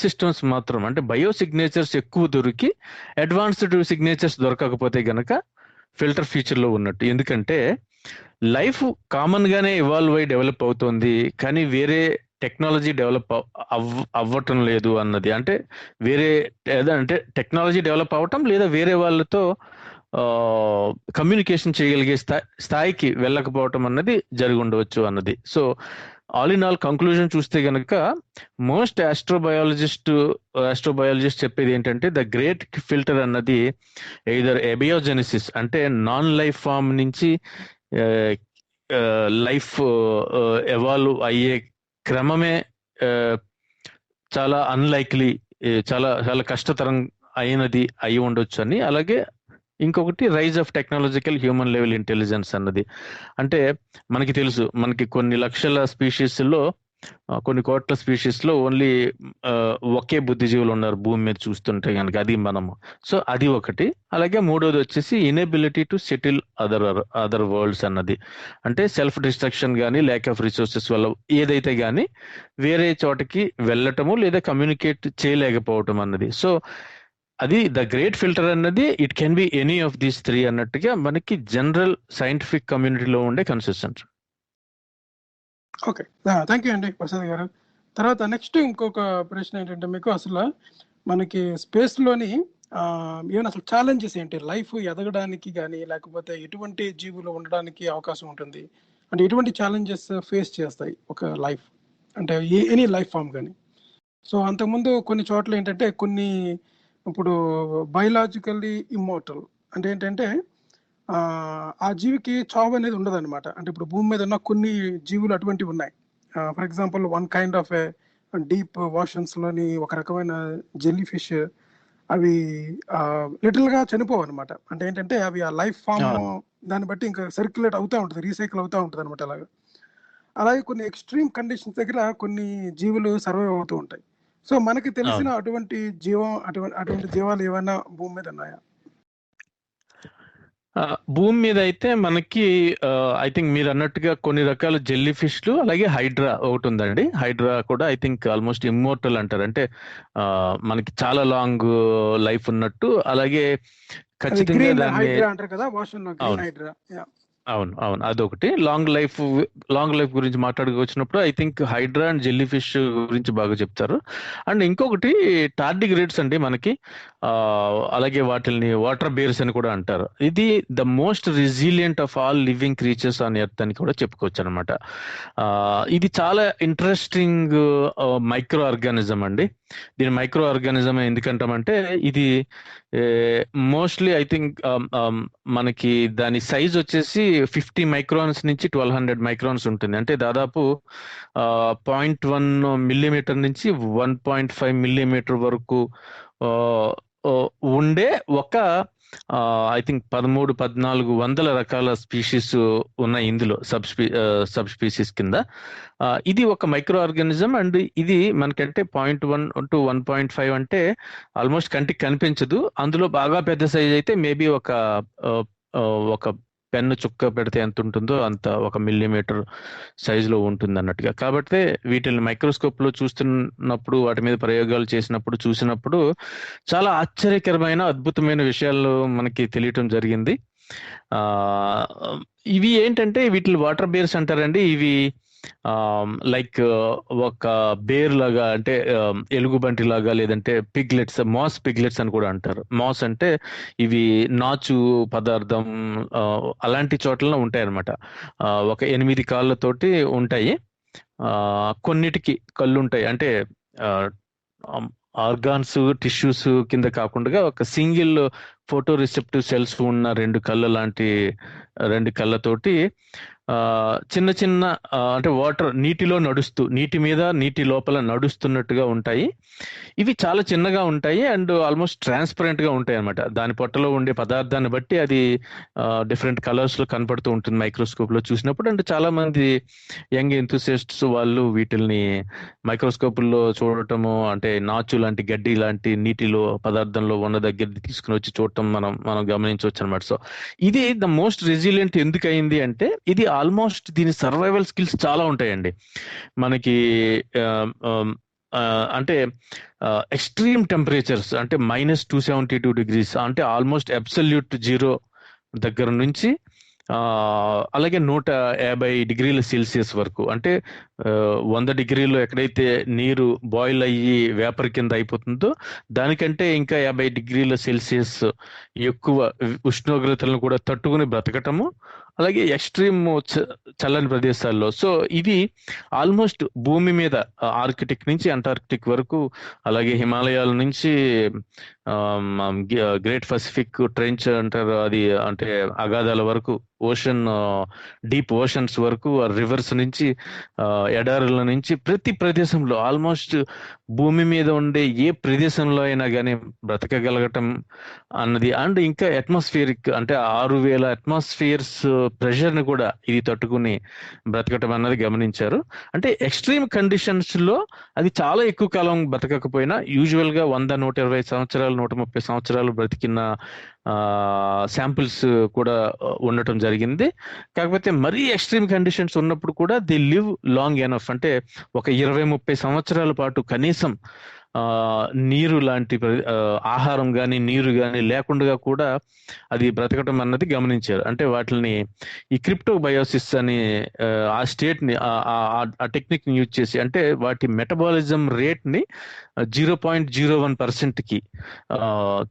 సిస్టమ్స్ మాత్రం, అంటే బయో సిగ్నేచర్స్ ఎక్కువ దొరికి అడ్వాన్స్డ్ సిగ్నేచర్స్ దొరకకపోతే గనక ఫిల్టర్ ఫీచర్ లో ఉన్నట్టు. ఎందుకంటే లైఫ్ కామన్ గానే ఇవాల్వ్ అయి డెవలప్ అవుతుంది, కానీ వేరే టెక్నాలజీ డెవలప్ అవ్వటం లేదు అన్నది. అంటే అంటే టెక్నాలజీ డెవలప్ అవ్వటం, లేదా వేరే వాళ్ళతో కమ్యూనికేషన్ చేయగలిగే స్థాయికి వెళ్ళకపోవటం అన్నది జరిగి ఉండవచ్చు అన్నది. So all in all conclusion చూస్తే గనక మోస్ట్ ఆస్ట్రోబయాలజిస్ట్ చెప్పేది ఏంటంటే, ద గ్రేట్ ఫిల్టర్ అన్నది ఎయిదర్ ఎబియోజెనిసిస్, అంటే నాన్ లైఫ్ ఫామ్ నుంచి లైఫ్ ఎవాల్వ్ అయ్యే క్రమమే చాలా అన్లైక్లీ, చాలా చాలా కష్టతరం అయినది అయి ఉండొచ్చు అని. అలాగే ఇంకొకటి rise of technological human level intelligence అన్నది. అంటే మనకి తెలుసు, మనకి కొన్ని లక్షల స్పీషీస్లో, కొన్ని కోట్ల స్పీషీస్లో ఓన్లీ ఒకే బుద్ధిజీవులు ఉన్నారు భూమి మీద చూస్తుంటే కనుక, అది మనము. సో అది ఒకటి. అలాగే మూడోది వచ్చేసి inability to settle other world's అన్నది. అంటే సెల్ఫ్ డిస్ట్రక్షన్ కానీ, ల్యాక్ ఆఫ్ రిసోర్సెస్ వల్ల ఏదైతే కానీ వేరే చోటకి వెళ్ళటము లేదా కమ్యూనికేట్ చేయలేకపోవటం అన్నది. సో అది ద గ్రేట్ ఫిల్టర్ అన్నది it can be any of these three అన్నట్టుగా మనకి జనరల్ సైంటిఫిక్ కమ్యూనిటీలో ఉండే కన్సిస్టెన్స్. ఓకే, థ్యాంక్ యూ అండి ప్రసాద్ గారు. తర్వాత నెక్స్ట్ ఇంకొక ప్రశ్న ఏంటంటే, మీకు అసలు మనకి స్పేస్లోని ఏమైనా అసలు ఛాలెంజెస్ ఏంటి, లైఫ్ ఎదగడానికి కానీ లేకపోతే ఎటువంటి జీవులు ఉండడానికి అవకాశం ఉంటుంది, అంటే ఎటువంటి ఛాలెంజెస్ ఫేస్ చేస్తాయి ఒక లైఫ్, అంటే ఎనీ లైఫ్ ఫామ్ కానీ. సో అంతకుముందు కొన్ని చోట్ల ఏంటంటే కొన్ని ఇప్పుడు బయలాజికల్లీ ఇమ్మోర్టల్ అంటే ఏంటంటే ఆ జీవికి చావు అనేది ఉండదు అనమాట. అంటే ఇప్పుడు భూమి మీద ఉన్న కొన్ని జీవులు అటువంటివి ఉన్నాయి. For example one kind of deep వాషన్స్లోని ఒక రకమైన జెల్లీ ఫిష్, అవి లిటిల్గా చనిపోవు అనమాట. అంటే ఏంటంటే అవి ఆ లైఫ్ ఫామ్ దాన్ని బట్టి ఇంకా సర్క్యులేట్ అవుతూ ఉంటుంది, రీసైకిల్ అవుతూ ఉంటుంది అనమాట. అలాగే కొన్ని ఎక్స్ట్రీమ్ కండిషన్స్ దగ్గర కొన్ని జీవులు సర్వైవ్ అవుతూ ఉంటాయి. సో మనకి తెలిసిన అటువంటి జీవాలు ఏమైనా భూమి మీద ఉన్నాయా? భూమి మీద అయితే మనకి ఐ థింక్ మీరు అన్నట్టుగా కొన్ని రకాల జెల్లీ ఫిష్లు, అలాగే హైడ్రా ఒకటి ఉందండి. హైడ్రా కూడా ఐ థింక్ ఆల్మోస్ట్ ఇమ్మోర్టల్ అంటారు. అంటే మనకి చాలా లాంగ్ లైఫ్ ఉన్నట్టు. అలాగే ఖచ్చితంగా దాన్ని అవును అదొకటి. లాంగ్ లైఫ్ గురించి మాట్లాడుకొచ్చినప్పుడు I think hydra and jelly fish గురించి బాగా చెప్తారు. అండ్ ఇంకొకటి టార్డిగ్రేడ్స్ అండి మనకి, అలాగే వాటిని వాటర్ బేర్స్ అని కూడా అంటారు. ఇది the most resilient of all living creatures on earth అని కూడా చెప్పుకోవచ్చు అనమాట. ఇది చాలా ఇంట్రెస్టింగ్ మైక్రో ఆర్గానిజం అండి. దీని మైక్రో ఆర్గానిజం ఎందుకంటామంటే ఇది మోస్ట్లీ ఐ థింక్ మనకి దాని సైజ్ వచ్చేసి 50 మైక్రాన్స్ నుంచి 1200 మైక్రాన్స్ ఉంటుంది. అంటే దాదాపు 0.1 మిల్లీమీటర్ నుంచి 1.5 మిల్లీమీటర్ వరకు ఉండే ఒక ఐ థింక్ 13-1400 రకాల స్పీషీస్ ఉన్నాయి ఇందులో, సబ్ స్పీసీస్ కింద. ఇది ఒక మైక్రో ఆర్గానిజం. అండ్ ఇది మనకంటే 0.1 to 1.5 అంటే ఆల్మోస్ట్ కంటికి కనిపించదు. అందులో బాగా పెద్ద సైజ్ అయితే మేబీ ఒక పెన్ను చుక్క పెడితే ఎంత ఉంటుందో అంత, 1 మిల్లీమీటర్ సైజులో ఉంటుంది అన్నట్టుగా. కాబట్టి వీటిని మైక్రోస్కోప్ లో చూస్తున్నప్పుడు, వాటి మీద ప్రయోగాలు చేసినప్పుడు, చూసినప్పుడు చాలా ఆశ్చర్యకరమైన అద్భుతమైన విషయాలు మనకి తెలియటం జరిగింది. ఇవి ఏంటంటే వీటిని వాటర్ బేర్స్ అంటారండి. ఇవి లైక్ ఒక బేర్ లాగా, అంటే ఎలుగుబంటి లాగా, లేదంటే పిగ్లెట్స్, మాస్ పిగ్లెట్స్ అని కూడా అంటారు. మాస్ అంటే ఇవి నాచు పదార్థం అలాంటి చోట్ల ఉంటాయి అన్నమాట. ఒక 8 కాళ్ళతోటి ఉంటాయి. కొన్నిటికి కళ్ళు ఉంటాయి. అంటే ఆర్గాన్స్, టిష్యూస్ కింద కాకుండా ఒక సింగిల్ ఫోటో రిసెప్టివ్ సెల్స్ ఉన్న 2 కళ్ళ లాంటి 2 కళ్ళతోటి చిన్న చిన్న అంటే వాటర్, నీటిలో నడుస్తూ, నీటి మీద నీటి లోపల నడుస్తున్నట్టుగా ఉంటాయి. ఇవి చాలా చిన్నగా ఉంటాయి అండ్ ఆల్మోస్ట్ ట్రాన్స్పరెంట్ గా ఉంటాయి అన్నమాట. దాని పొట్టలో ఉండే పదార్థాన్ని బట్టి అది డిఫరెంట్ కలర్స్ లో కనపడుతూ ఉంటుంది మైక్రోస్కోప్ లో చూసినప్పుడు. అంటే చాలా మంది యంగ్ ఎంతూసియాస్ట్స్ వాళ్ళు వీటిల్ని మైక్రోస్కోప్ లో చూడటము, అంటే నాచు లాంటి, గడ్డి లాంటి నీటిలో పదార్థంలో ఉన్న దగ్గర తీసుకుని వచ్చి చూడటం మనం గమనించవచ్చు అనమాట. సో ఇది ద మోస్ట్ రెసిలియంట్ ఎందుకు అయింది అంటే, ఇది ఆల్మోస్ట్ దీని సర్వైవల్ స్కిల్స్ చాలా ఉంటాయండి మనకి. అంటే ఎక్స్ట్రీమ్ టెంపరేచర్స్, అంటే -272 degrees, అంటే ఆల్మోస్ట్ అబ్సల్యూట్ 0 దగ్గర నుంచి అలాగే 150 degrees Celsius వరకు, అంటే 100 degrees ఎక్కడైతే నీరు బాయిల్ అయ్యి వేపర్ కింద అయిపోతుందో దానికంటే ఇంకా 50 degrees Celsius ఎక్కువ ఉష్ణోగ్రతలను కూడా తట్టుకుని బ్రతకటము. అలాగే ఎక్స్ట్రీమ్ చల్లని ప్రదేశాల్లో. సో ఇవి ఆల్మోస్ట్ భూమి మీద ఆర్కిటిక్ నుంచి అంటార్కిటిక్ వరకు, అలాగే హిమాలయాల నుంచి గ్రేట్ పసిఫిక్ ట్రెంచ్ అంటారు, అది అంటే అగాధాల వరకు, ఓషన్ డీప్ ఓషన్స్ వరకు, రివర్స్ నుంచి ఎడారుల నుంచి ప్రతి ప్రదేశంలో ఆల్మోస్ట్ భూమి మీద ఉండే ఏ ప్రదేశంలో అయినా కానీ బ్రతకగలగటం అన్నది. అండ్ ఇంకా అట్మాస్ఫియరిక్ అంటే 6000 అట్మాస్ఫియర్స్ ప్రెషర్ని కూడా ఇది తట్టుకుని బ్రతకటం అన్నది గమనించారు. అంటే ఎక్స్ట్రీమ్ కండిషన్స్ లో అది చాలా ఎక్కువ కాలం బ్రతకకపోయినా యూజువల్ గా 100, 120 సంవత్సరాలు, 130 సంవత్సరాలు బ్రతికిన శాంపిల్స్ కూడా ఉండటం జరిగింది. కాకపోతే మరీ ఎక్స్ట్రీమ్ కండిషన్స్ ఉన్నప్పుడు కూడా ది లివ్ లాంగ్ ఎనఫ్, అంటే ఒక 20-30 సంవత్సరాల పాటు కనీసం నీరు లాంటి ఆహారం కానీ నీరు కానీ లేకుండా కూడా అది బ్రతకటం అన్నది గమనించారు. అంటే వాటిని ఈ క్రిప్టోబయోసిస్ అని ఆ స్టేట్ ని ఆ టెక్నిక్ ని యూజ్ చేసి, అంటే వాటి మెటబాలిజం రేట్ ని 0.01% కి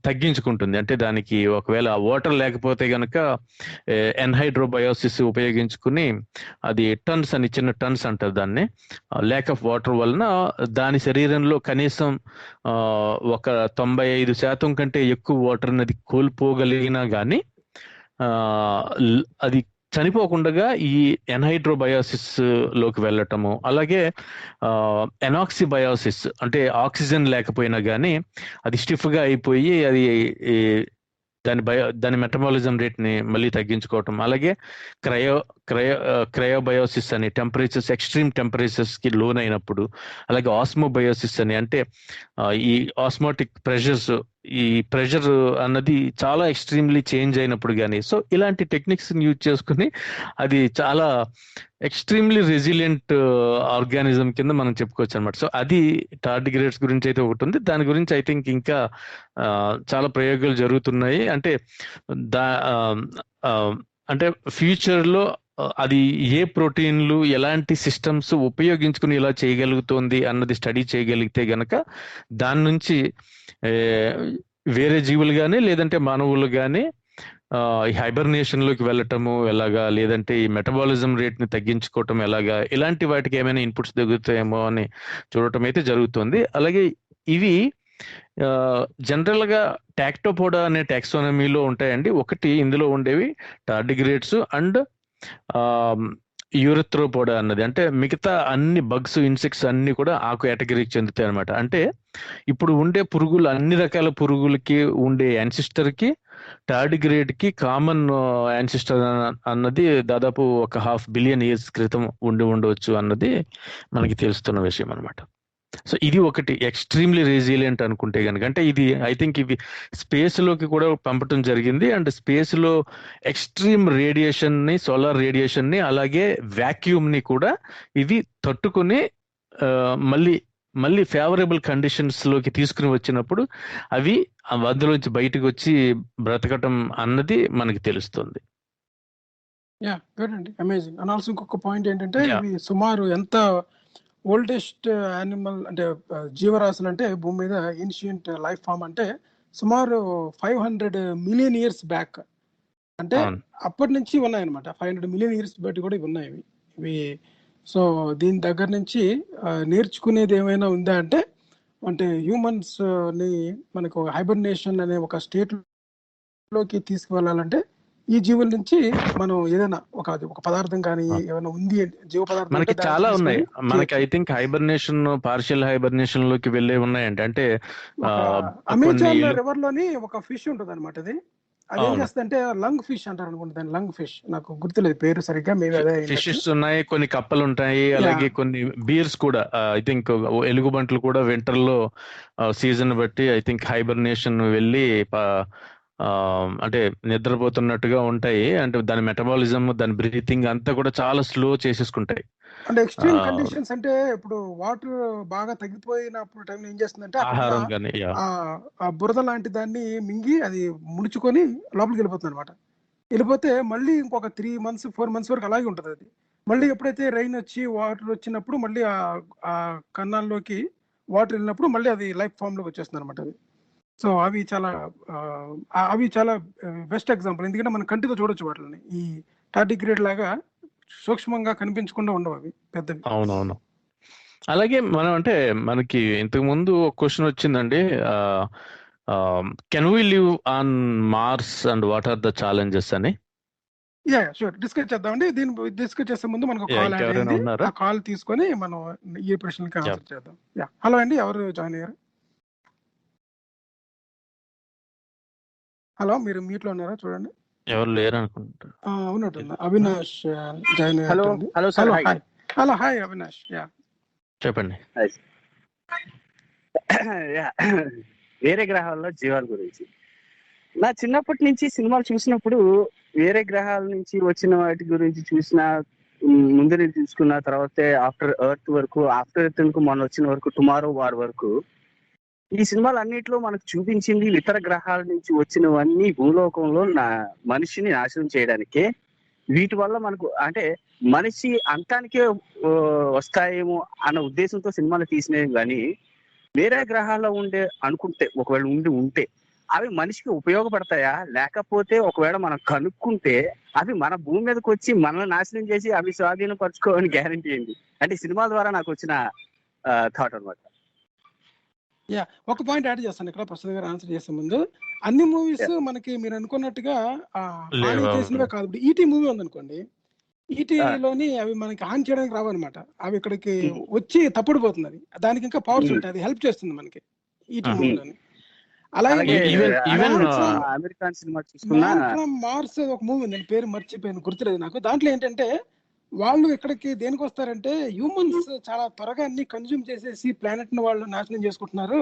తగ్గించుకుంటుంది. అంటే దానికి ఒకవేళ వాటర్ లేకపోతే గనక ఎన్హైడ్రోబయోసిస్ ఉపయోగించుకుని, అది టన్స్ అని, చిన్న టన్స్ అంటారు దాన్ని, ల్యాక్ ఆఫ్ వాటర్ వలన దాని శరీరంలో కనీసం ఒక 95% కంటే ఎక్కువ వాటర్ అనేది కోల్పోగలిగినా కానీ అది చనిపోకుండా ఈ ఎన్హైడ్రోబయోసిస్ లోకి వెళ్ళటము, అలాగే ఎనాక్సిబయోసిస్ అంటే ఆక్సిజన్ లేకపోయినా కానీ అది స్టిఫ్ గా అయిపోయి అది దాని మెటబాలిజం రేట్ ని మళ్ళీ తగ్గించుకోవటం, అలాగే క్రయోబయోసిస్ అని టెంపరేచర్స్, ఎక్స్ట్రీమ్ టెంపరేచర్స్ కి లోన్ అయినప్పుడు, అలాగే ఆస్మోబయోసిస్ అని అంటే ఈ ఆస్మోటిక్ ప్రెషర్స్, ఈ ప్రెషర్ అన్నది చాలా ఎక్స్ట్రీమ్లీ చేంజ్ అయినప్పుడు కానీ. సో ఇలాంటి టెక్నిక్స్ యూజ్ చేసుకుని అది చాలా ఎక్స్ట్రీమ్లీ రెసిలియంట్ ఆర్గానిజం కింద మనం చెప్పుకోవచ్చు అనమాట. సో అది టార్డిగ్రేడ్స్ గురించి అయితే ఒకటి ఉంది. దాని గురించి ఐ థింక్ ఇంకా చాలా ప్రయోగాలు జరుగుతున్నాయి. అంటే అంటే ఫ్యూచర్ లో అది ఏ ప్రోటీన్లు ఎలాంటి సిస్టమ్స్ ఉపయోగించుకుని ఇలా చేయగలుగుతోంది అన్నది స్టడీ చేయగలిగితే గనక దాని నుంచి వేరే జీవులు కానీ లేదంటే మానవులు కానీ ఈ హైబర్నేషన్ లోకి వెళ్ళటము ఎలాగా, లేదంటే ఈ మెటబాలిజం రేట్ ని తగ్గించుకోవటం ఎలాగా, ఇలాంటి వాటికి ఏమైనా ఇన్పుట్స్ దొరుకుతాయేమో అని చూడటం అయితే జరుగుతుంది. అలాగే ఇవి జనరల్ గా టాక్టోపోడా అనే టాక్సానమీలో ఉంటాయండి. ఒకటి ఇందులో ఉండేవి టార్డిగ్రేడ్స్ అండ్ యూరిథ్రోపోడా అన్నది, అంటే మిగతా అన్ని బగ్స్, ఇన్సెక్ట్స్ అన్ని కూడా ఆ కేటగిరీకి చెందుతాయి అనమాట. అంటే ఇప్పుడు ఉండే పురుగులు, అన్ని రకాల పురుగులకి ఉండే యాన్సిస్టర్ కి టార్డిగ్రేడ్ కి కామన్ యాన్సిస్టర్ అన్నది దాదాపు ఒక 500 బిలియన్ ఇయర్స్ క్రితం ఉండవచ్చు అన్నది మనకి తెలుస్తున్న విషయం అనమాట. సో ఇది ఒకటి ఎక్స్ట్రీమ్లీ రెసిలియంట్ అనుకుంటే కనుక, అంటే ఇది ఐ థింక్ ఇవి స్పేస్ లోకి కూడా పంపటం జరిగింది. అండ్ స్పేస్ లో ఎక్స్ట్రీమ్ రేడియేషన్ ని, సోలార్ రేడియేషన్ ని, అలాగే వాక్యూమ్ ని కూడా ఇవి తట్టుకుని మళ్ళీ ఫేవరబుల్ కండిషన్స్ లోకి తీసుకుని వచ్చినప్పుడు అవి అందులోంచి బయటకు వచ్చి బ్రతకటం అన్నది మనకి తెలుస్తుంది. యా గుడ్ అండి, అమేజింగ్. అండ్ ఆల్సో ఇంకొక పాయింట్ ఏంటంటే ఇవి సుమారు ఎంత ఓల్డెస్ట్ యానిమల్ అంటే జీవరాశులు అంటే భూమి మీద ఏన్షియంట్ లైఫ్ ఫామ్ అంటే సుమారు 500 మిలియన్ ఇయర్స్ బ్యాక్, అంటే అప్పటి నుంచి ఉన్నాయన్నమాట. 500 మిలియన్ ఇయర్స్ బట్టి కూడా ఇవి ఉన్నాయి ఇవి. సో దీని దగ్గర నుంచి నేర్చుకునేది ఏమైనా ఉందా అంటే హ్యూమన్స్ ని మనకు ఒక హైబర్నేషన్ అనే ఒక స్టేట్ లోకి తీసుకువెళ్ళాలంటే ఈ జీవుల నుంచి మనం ఏదైనా ఒక పదార్థం కానీ ఏమైనా ఉంది, జీవ పదార్థం మనకి చాలా ఉన్నాయి. మనకి I think hibernation, partial hibernation లోకి వెళ్ళే ఉన్నాయండి. అంటే అమెజాన్ రివర్ లోని ఒక ఫిష్ ఉంటుంది అనమాట. అది ఏం చేస్తుందంటే లంగ్ ఫిష్ అంటారు అనుకుంటా, దాని లంగ్ ఫిష్, నాకు గుర్తులేదు పేరు సరిగ్గా. ఫిషెస్ ఉన్నాయి, కొన్ని కప్పలు ఉంటాయి, అలాగే కొన్ని బీర్స్ కూడా. ఐ థింక్ ఎలుగుబంట్లు కూడా వింటర్ లో సీజన్ బట్టి ఐ థింక్ హైబర్నేషన్ వెళ్ళి అంటే నిద్రపోతున్నట్టుగా ఉంటాయి. అంటే దాని మెటబాలిజం, దాని బ్రీతింగ్ అంతా కూడా చాలా స్లో చేసేసుకుంటాయి. అంటే ఎక్స్ట్రీమ్ కండిషన్స్ అంటే ఇప్పుడు వాటర్ బాగా తగ్గిపోయినప్పుడు టైంలో ఏం చేస్తుందంటే ఆహారం కానీ ఆ బురద లాంటి దాన్ని మింగి అది ముడుచుకొని లోపలికి వెళ్ళిపోతుంది అనమాట. వెళ్ళిపోతే మళ్ళీ ఇంకొక 3 months 4 months వరకు అలాగే ఉంటుంది. అది మళ్ళీ ఎప్పుడైతే రైన్ వచ్చి వాటర్ వచ్చినప్పుడు మళ్ళీ ఆ కన్నాల్లోకి వాటర్ వెళ్ళినప్పుడు మళ్ళీ అది లైఫ్ ఫామ్ లోకి వచ్చేస్తుంది అనమాట. అది సో అవి చాలా బెస్ట్ ఎగ్జాంపుల్, ఎందుకంటే మనం కంటితో చూడొచ్చు వాటిని. ఈ టార్డిగ్రేడ్ లాగా సూక్ష్మంగా కనిపించకుండా ఉండవు అవి పెద్దవి. అవునవును. అలాగే మనం అంటే మనకి ఇంతకు ముందు ఒక క్వశ్చన్ వచ్చిందండి, can we live on Mars and what are the challenges అని. యా షూర్, డిస్కస్ చేద్దామండి. దీన్ని డిస్కస్ చేసే ముందు మనకు కాల్ యాడ్ ఇంకెవరైనా అయింది. ఉన్నారా? ఆ కాల్ తీసుకొని మనం ఈ ప్రశ్నలకి ఆన్సర్ చేద్దాం. యా, హలో అండి, ఎవరు జాయిన్ అయ్యారు? హలో, మీరు మీట్ లో ఉన్నారా? చూడండి. ఎవరు లేరు అనుకుంటారు. ఉన్నట్టుంది, అవినాష్ జాయిన్ హలో అయ్యారు. Hello sir, hello hi. Hello hi Avinash. Yeah చెప్పండి. వేరే గ్రహాల్లో జీవాల గురించి నా చిన్నప్పటి నుంచి సినిమాలు చూసినప్పుడు వేరే గ్రహాల నుంచి వచ్చిన వాటి గురించి చూసిన, ముందు నుంచి తీసుకున్న తర్వాత ఆఫ్టర్ ఎర్త్ వరకు, ఆఫ్టర్ ఎర్త్ మొన్న వచ్చిన వరకు, టుమారో వార్ వరకు, ఈ సినిమాలు అన్నిట్లో మనకు చూపించింది ఇతర గ్రహాల నుంచి వచ్చినవన్నీ భూలోకంలో మనిషిని నాశనం చేయడానికే. వీటి వల్ల మనకు అంటే మనిషి అంతానికే వస్తాయేమో అన్న ఉద్దేశంతో సినిమాలు తీసినవి, కానీ వేరే గ్రహాల్లో అనుకుంటే ఒకవేళ ఉంటే అవి మనిషికి ఉపయోగపడతాయా, లేకపోతే ఒకవేళ మనం కనుక్కుంటే అవి మన భూమి మీదకి వచ్చి మనల్ని నాశనం చేసి అవి స్వాధీనపరచుకోవాలని గ్యారంటీ ఏంటి? అంటే సినిమాల ద్వారా నాకు వచ్చిన థాట్ అనమాట. యా, ఒక పాయింట్ యాడ్ చేస్తాను ఇక్కడ ప్రసాద్ గారు ఆన్సర్ చేసే ముందు. అన్ని మూవీస్ మనకి మీరు అనుకున్నట్టుగా హాని చేసినవే కాదు. ఇప్పుడు ఈటీ మూవీ ఉందనుకోండి, ఈటీలోని అవి మనకి హాని చేయడానికి రావన్నమాట. అవి ఇక్కడికి వచ్చి తప్పుడు పోతుంది. అది దానికి ఇంకా పవర్స్ ఉంటాయి, అది హెల్ప్ చేస్తుంది మనకి ఈటీ మూవీలోని. అలాగే అమెరికన్ సినిమా చూసుకున్నా మార్స్ ఒక మూవీ ఉంది, పేరు మర్చిపోయాను, గుర్తులేదు నాకు. దాంట్లో ఏంటంటే వాళ్ళు ఇక్కడికి దేనికి వస్తారంటే, హ్యూమన్స్ చాలా త్వరగా అన్ని కన్జ్యూమ్ చేసేసి ప్లానెట్ ని వాళ్ళు నాశనం చేసుకుంటున్నారు,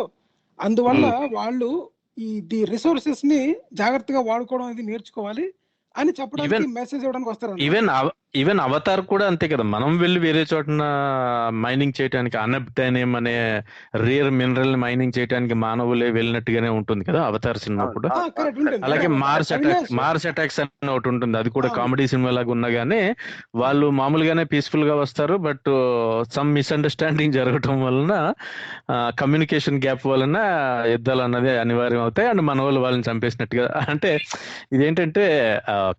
అందువల్ల వాళ్ళు ఈ రిసోర్సెస్ ని జాగ్రత్తగా వాడుకోవడం అనేది నేర్చుకోవాలి అని చెప్పడానికి మెసేజ్ ఇవ్వడానికి వస్తారు. ఈవెన్ అవతార్ కూడా అంతే కదా. మనం వెళ్ళి వేరే చోటన మైనింగ్ చేయడానికి, అనబ్టైనియం అనే రేర్ మినరల్ మైనింగ్ చేయడానికి మానవులే వెళ్ళినట్టుగానే ఉంటుంది కదా అవతార్ సినిమా కూడా. అలాగే మార్స్ అటాక్స్ అని ఒకటి ఉంటుంది, అది కూడా కామెడీ సినిమా లాగా ఉన్నా గానీ వాళ్ళు మామూలుగానే పీస్ఫుల్ గా వస్తారు. బట్ సమ్ మిస్అండర్స్టాండింగ్ జరగటం వలన, కమ్యూనికేషన్ గ్యాప్ వలన యుద్ధాలు అన్నది అనివార్యం అవుతాయి. అండ్ మన వాళ్ళని చంపేసినట్టుగా. అంటే ఇదేంటంటే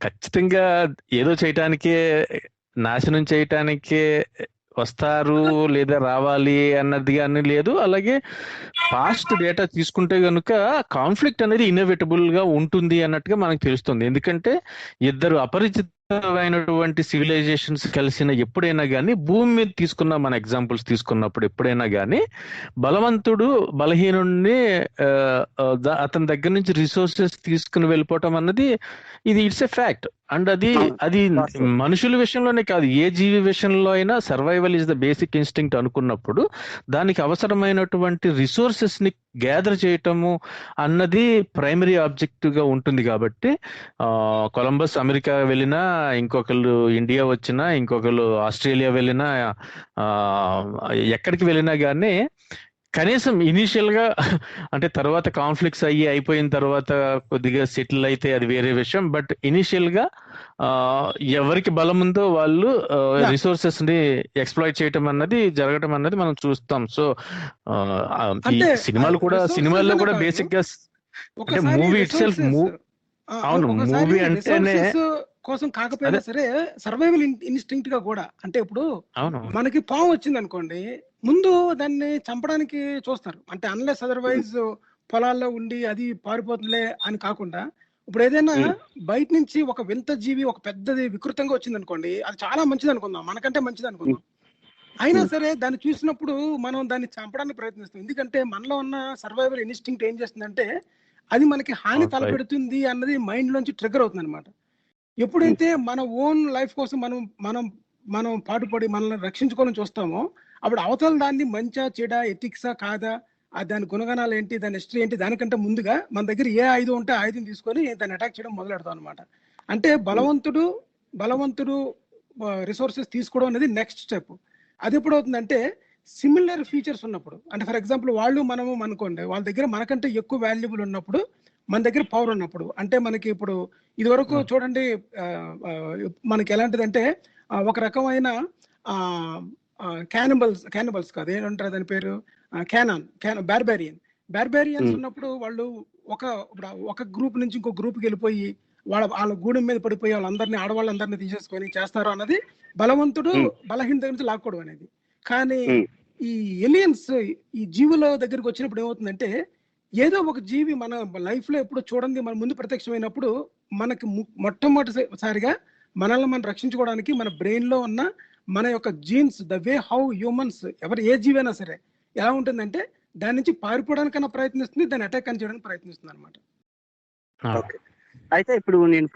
ఖచ్చితంగా ఏదో చేయటానికే, నాశనం చేయటానికే వస్తారు లేదా రావాలి అన్నది కానీ లేదు. అలాగే పాస్ట్ డేటా తీసుకుంటే కనుక కాన్ఫ్లిక్ట్ అనేది ఇన్నోవేటబుల్ గా ఉంటుంది అన్నట్టుగా మనకు తెలుస్తుంది. ఎందుకంటే ఇద్దరు అపరిచితమైనటువంటి సివిలైజేషన్స్ కలిసిన ఎప్పుడైనా కానీ, భూమి మీద తీసుకున్న మన ఎగ్జాంపుల్స్ తీసుకున్నప్పుడు ఎప్పుడైనా కానీ, బలవంతుడు బలహీనుడిని అతని దగ్గర నుంచి రిసోర్సెస్ తీసుకుని వెళ్ళిపోవటం అన్నది ఇది ఇట్స్ ఎ ఫ్యాక్ట్. అండ్ అది మనుషుల విషయంలోనే కాదు, ఏ జీవి విషయంలో అయినా survival is the basic instinct అనుకున్నప్పుడు దానికి అవసరమైనటువంటి రిసోర్సెస్ ని గ్యాదర్ చేయటము అన్నది ప్రైమరీ ఆబ్జెక్టివ్ గా ఉంటుంది. కాబట్టి కొలంబస్ అమెరికా వెళ్ళినా, ఇంకొకళ్ళు ఇండియా వచ్చినా, ఇంకొకళ్ళు ఆస్ట్రేలియా వెళ్ళినా, ఎక్కడికి వెళ్ళినా కానీ కనీసం ఇనీషియల్ గా, అంటే తర్వాత కాన్ఫ్లిక్ట్స్ అయిపోయిన తర్వాత కొద్దిగా సెటిల్ అయితే అది వేరే విషయం. బట్ ఇనీషియల్ గా ఎవరికి బలం ఉందో వాళ్ళు రిసోర్సెస్ ని ఎక్స్ప్లాయిట్ చేయటం అన్నది జరగటం అన్నది మనం చూస్తాం. సో ఈ సినిమాల్లో కూడా బేసిక్ గా అంటే మూవీ ఇట్ సెల్ఫ్, అవును మూవీ అంటేనే కోసం కాకపోయినా సరే సర్వైవల్ ఇన్స్టింక్ట్ గా కూడా. అంటే ఇప్పుడు మనకి పాము వచ్చింది అనుకోండి, ముందు దాన్ని చంపడానికి చూస్తారు. అంటే అన్లెస్ అదర్వైజ్ పొలాల్లో ఉండి అది పారిపోతుందిలే అని కాకుండా, ఇప్పుడు ఏదైనా బయట నుంచి ఒక వింత జీవి, ఒక పెద్దది వికృతంగా వచ్చింది అనుకోండి, అది చాలా మంచిది అనుకుందాం, మనకంటే మంచిది అనుకుందాం, అయినా సరే దాన్ని చూసినప్పుడు మనం దాన్ని చంపడానికి ప్రయత్నిస్తాం. ఎందుకంటే మనలో ఉన్న సర్వైవల్ ఇన్స్టింక్ట్ ఏం చేస్తుందంటే, అది మనకి హాని తలపెడుతుంది అన్నది మైండ్ లోంచి ట్రిగర్ అవుతుంది అనమాట. ఎప్పుడైతే మన ఓన్ లైఫ్ కోసం మనం మనం మనం పాటుపడి మనల్ని రక్షించుకోవాలని చూస్తామో, అప్పుడు అవతల దాన్ని మంచా చెడా, ఎథిక్సా కాదా, దాని గుణగణాలు ఏంటి, దాని హిస్టరీ ఏంటి, దానికంటే ముందుగా మన దగ్గర ఏ ఆయుధం ఉంటే ఆయుధం తీసుకొని దాన్ని అటాక్ చేయడం మొదలెడతాం అనమాట. అంటే బలవంతుడు రిసోర్సెస్ తీసుకోవడం అనేది నెక్స్ట్ స్టెప్. అది ఎప్పుడు అవుతుందంటే, సిమిలర్ ఫీచర్స్ ఉన్నప్పుడు. అంటే ఫర్ ఎగ్జాంపుల్ మనము అనుకోండి, వాళ్ళ దగ్గర మనకంటే ఎక్కువ వాల్యుబుల్ ఉన్నప్పుడు, మన దగ్గర పవర్ ఉన్నప్పుడు. అంటే మనకి ఇప్పుడు ఇది వరకు చూడండి, మనకి ఎలాంటిదంటే ఒక రకమైన క్యానిబల్స్ కాదు, ఏంటంటారు దాని పేరు, బార్బేరియన్స్ ఉన్నప్పుడు వాళ్ళు ఒక గ్రూప్ నుంచి ఇంకో గ్రూప్కి వెళ్ళిపోయి వాళ్ళ గూడెం మీద పడిపోయి వాళ్ళందరినీ ఆడవాళ్ళందరినీ తీసేసుకొని చేస్తారు అన్నది బలవంతుడు బలహీన దగ్గర నుంచి లాక్కోవడం అనేది. కానీ ఈ ఎలియన్స్ ఈ జీవుల దగ్గరికి వచ్చినప్పుడు ఏమవుతుందంటే, ఏదో ఒక జీవి మన లైఫ్ లో ఎప్పుడు చూడండి మన ముందు ప్రత్యక్షమైనప్పుడు మనకి మొట్టమొదటిసారిగా మనల్ని మనం రక్షించుకోవడానికి మన బ్రెయిన్ లో ఉన్న మన యొక్క genes, the way how humans, ఏ జీవైనా సరే ఎలా ఉంటుందంటే దాని నుంచి పారిపోవడానికన్నా ప్రయత్నిస్తుంది, దాన్ని అటాక్ అని చేయడానికి ప్రయత్నిస్తుంది అనమాట. అయితే నేను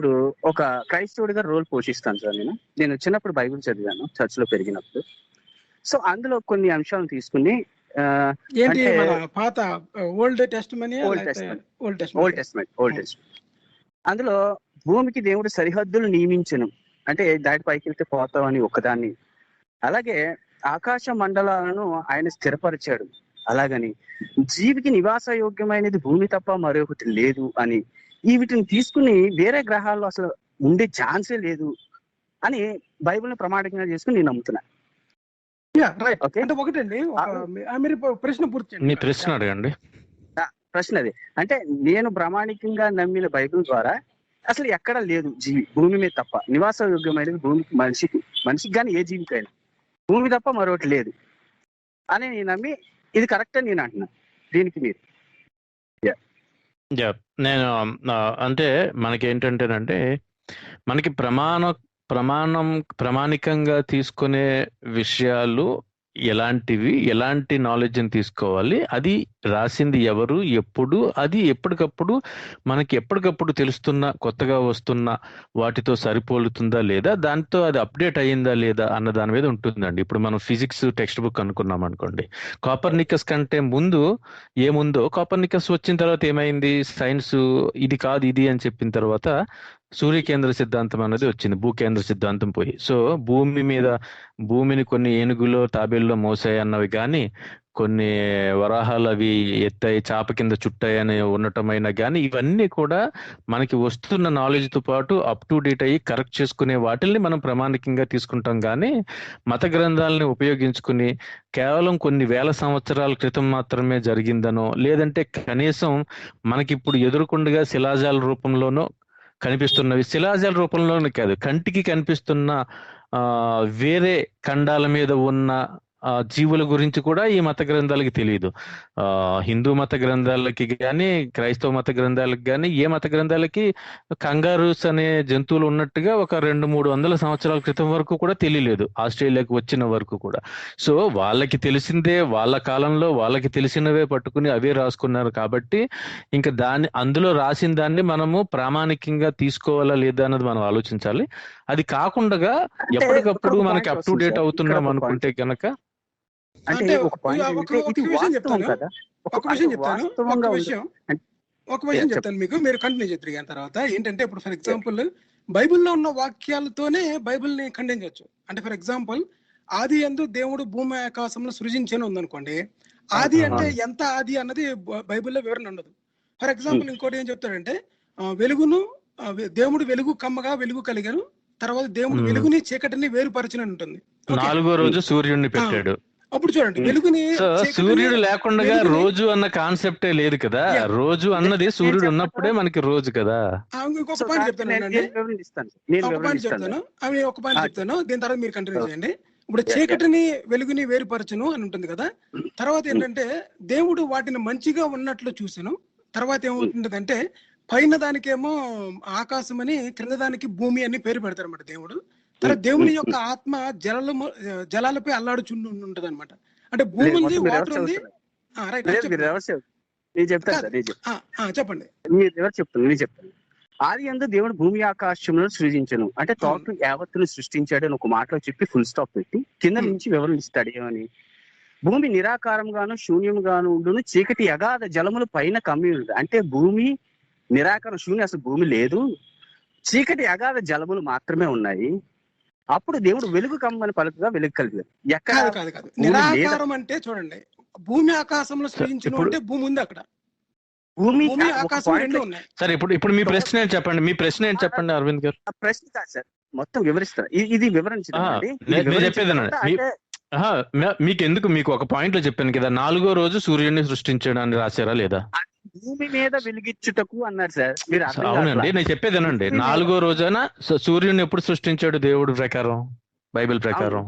ఒక క్రైస్తవుడిగా రోల్ పోషిస్తాను సార్. నేను చిన్నప్పుడు బైబిల్ చదివాను చర్చ్ లో పెరిగినప్పుడు. సో అందులో కొన్ని అంశాలను తీసుకుని ఏంటి మన పాత ఓల్డ్ టెస్టమెంట్ అందులో భూమికి దేవుడు సరిహద్దులు నియమించను, అంటే దాటి పైకి వెళ్తే పోతామని ఒకదాన్ని, అలాగే ఆకాశ మండలాలను ఆయన స్థిరపరిచాడు, అలాగని జీవికి నివాస యోగ్యమైనది భూమి తప్ప మరొకటి లేదు అని, వీటిని తీసుకుని వేరే గ్రహాల్లో అసలు ఉండే ఛాన్సే లేదు అని బైబిల్ని ప్రమాణికంగా చేసుకుని నేను నమ్ముతున్నా. అంటే ఒకటండి, మీరు ప్రశ్న పూర్తి మీ ప్రశ్న అడగండి. ప్రశ్న అది అంటే నేను ప్రామాణికంగా నమ్మిన బైబిల్ ద్వారా అసలు ఎక్కడ లేదు జీవి భూమి మీద తప్ప, నివాస యోగ్యమైనది భూమికి మనిషికి కానీ ఏ జీవికైనా భూమి తప్ప మరొకటి లేదు అని నేను నమ్మి ఇది కరెక్ట్ అని నేను అంటున్నాను. దీనికి మీరు నేను అంటే మనకి ఏంటంటేనంటే, మనకి ప్రామాణికంగా తీసుకునే విషయాలు ఎలాంటివి, ఎలాంటి నాలెడ్జ్ని తీసుకోవాలి, అది రాసింది ఎవరు, ఎప్పుడు, అది ఎప్పటికప్పుడు మనకి ఎప్పటికప్పుడు తెలుస్తున్న కొత్తగా వస్తున్న వాటితో సరిపోలుతుందా లేదా, దాంతో అది అప్డేట్ అయ్యిందా లేదా అన్న దాని మీద ఉంటుందండి. ఇప్పుడు మనం ఫిజిక్స్ టెక్స్ట్ బుక్ అనుకున్నాం అనుకోండి, కాపర్నికస్ కంటే ముందు ఏముందో కాపర్నికస్ వచ్చిన తర్వాత ఏమైంది, సైన్స్ ఇది కాదు ఇది అని చెప్పిన తర్వాత సూర్యకేంద్ర సిద్ధాంతం అనేది వచ్చింది, భూకేంద్ర సిద్ధాంతం పోయి. సో భూమిని కొన్ని ఏనుగులో తాబేల్లో మోసాయి అన్నవి కానీ, కొన్ని వరాహాలు అవి ఎత్తాయి చాప కింద చుట్టాయి అని ఉండటమైనా కానీ, ఇవన్నీ కూడా మనకి వస్తున్న నాలెడ్జ్తో పాటు అప్ టు డేట్ అయ్యి కరెక్ట్ చేసుకునే వాటిల్ని మనం ప్రామాణికంగా తీసుకుంటాం. కానీ మత గ్రంథాలని ఉపయోగించుకుని కేవలం కొన్ని వేల సంవత్సరాల క్రితం మాత్రమే జరిగిందనో, లేదంటే కనీసం మనకిప్పుడు ఎదురుకుండగా శిలాజాల రూపంలోనో కనిపిస్తున్నవి, శిలాజాల రూపంలోనే కాదు కంటికి కనిపిస్తున్న వేరే ఖండాల మీద ఉన్న జీవుల గురించి కూడా ఈ మత గ్రంథాలకి తెలియదు. హిందూ మత గ్రంథాలకి కానీ, క్రైస్తవ మత గ్రంథాలకి కానీ, ఏ మత గ్రంథాలకి కంగారూస్ అనే జంతువులు ఉన్నట్టుగా ఒక 200-300 సంవత్సరాల క్రితం వరకు కూడా తెలియలేదు, ఆస్ట్రేలియాకి వచ్చిన వరకు కూడా. సో వాళ్ళకి తెలిసిందే, వాళ్ళ కాలంలో వాళ్ళకి తెలిసినవే పట్టుకుని అవే రాసుకున్నారు. కాబట్టి ఇంకా అందులో రాసిన దాన్ని మనము ప్రామాణికంగా తీసుకోవాలా లేదా అన్నది మనం ఆలోచించాలి. అది కాకుండా ఎప్పటికప్పుడు మనకి అప్ టు డేట్ అవుతున్నాం అనుకుంటే కనుక, అంటే ఒక విషయం చెప్తాను మీకు, మీరు కంటిన్యూ చేద్దరు తర్వాత ఏంటంటే, ఇప్పుడు ఫర్ ఎగ్జాంపుల్ బైబిల్లో ఉన్న వాక్యాలతోనే బైబిల్ని ఖండించవచ్చు. అంటే ఫర్ ఎగ్జాంపుల్ ఆది యందు దేవుడు భూమి ఆకాశంలో సృజించని ఉందనుకోండి, ఆది అంటే ఎంత ఆది అన్నది బైబిల్లో వివరణ ఉండదు. ఫర్ ఎగ్జాంపుల్ ఇంకోటి ఏం చెప్తాడంటే, దేవుడు వెలుగు కమ్మగా వెలుగు కలిగాను, తర్వాత దేవుడు వెలుగుని చీకటిని వేరుపరచని ఉంటుంది. 4వ రోజు సూర్యుడిని పెట్టాడు. అప్పుడు చూడండి, వెలుగుని సూర్యుడు లేకుండా రోజు అన్న కాన్సెప్టే లేదు కదా, రోజు అన్నది సూర్యుడు ఉన్నప్పుడే మనకి రోజు కదా. ఇంకొక పాయింట్ చెప్తాను, దీని తర్వాత మీరు కంటిన్యూ చేయండి. ఇప్పుడు చీకటిని వెలుగుని వేరుపరచను అని ఉంటుంది కదా. తర్వాత ఏంటంటే, దేవుడు వాటిని మంచిగా ఉన్నట్లు చూసాను. తర్వాత ఏమవుతుందంటే, పైన దానికేమో ఆకాశం అని, క్రింద దానికి భూమి అని పేరు పెడతారు అన్నమాట దేవుడు. తర్వాత దేవుని యొక్క ఆత్మ జలాలపై అల్లాడుచుండి ఉంటది అనమాట. అంటే భూమి ఉంది, వాటర్ ఉంది. చెప్పండి. నేను చెప్తాను. ఆది యందు దేవుడు భూమి ఆకాశంలో సృజించను అంటే తోట యావత్తును సృష్టించాడు అని ఒక మాటలో చెప్పి ఫుల్ స్టాప్ పెట్టి కింద నుంచి వివరణిస్తాడు ఏమని, భూమి నిరాకారంగాను శూన్యంగాను ఉండును, చీకటి అగాధ జలములు పైన కమ్మి ఉంది. అంటే భూమి నిరాకారం, శూన్యం, అసలు భూమి లేదు, చీకటి అగాధ జలములు మాత్రమే ఉన్నాయి. అప్పుడు దేవుడు వెలుగు కమ్మని పలుకుగా వెలుగు కలిగాడు. ఎక్కడ నిరాకారం అంటే చూడండి, భూమి ఆకాశంలో సృజించను అంటే భూమి ఉంది అక్కడ, భూమి ఆకాశం రెండు ఉన్నాయి. సరే, ఇప్పుడు మీ ప్రశ్న ఏంటి చెప్పండి, మీ ప్రశ్న ఏంటి చెప్పండి అరవింద్ గారు. ప్రశ్న కాదు సార్, మొత్తం వివరిస్తారు. ఇది వివరించండి. మీకు ఎందుకు, మీకు ఒక పాయింట్ లో చెప్పాను కదా, 4వ రోజు సూర్యుడిని సృష్టించాడు అని రాశారా లేదా? భూమి మీద వెలిగించుటకు అన్నారు సార్. మీరు అర్థం అవునండి, కావట్లా. నేను చెప్పేదేనండి. భూమి మీద- 4వ రోజున సూర్యుని ఎప్పుడు సృష్టించాడు దేవుడు ప్రకారం, బైబిల్ ప్రకారం?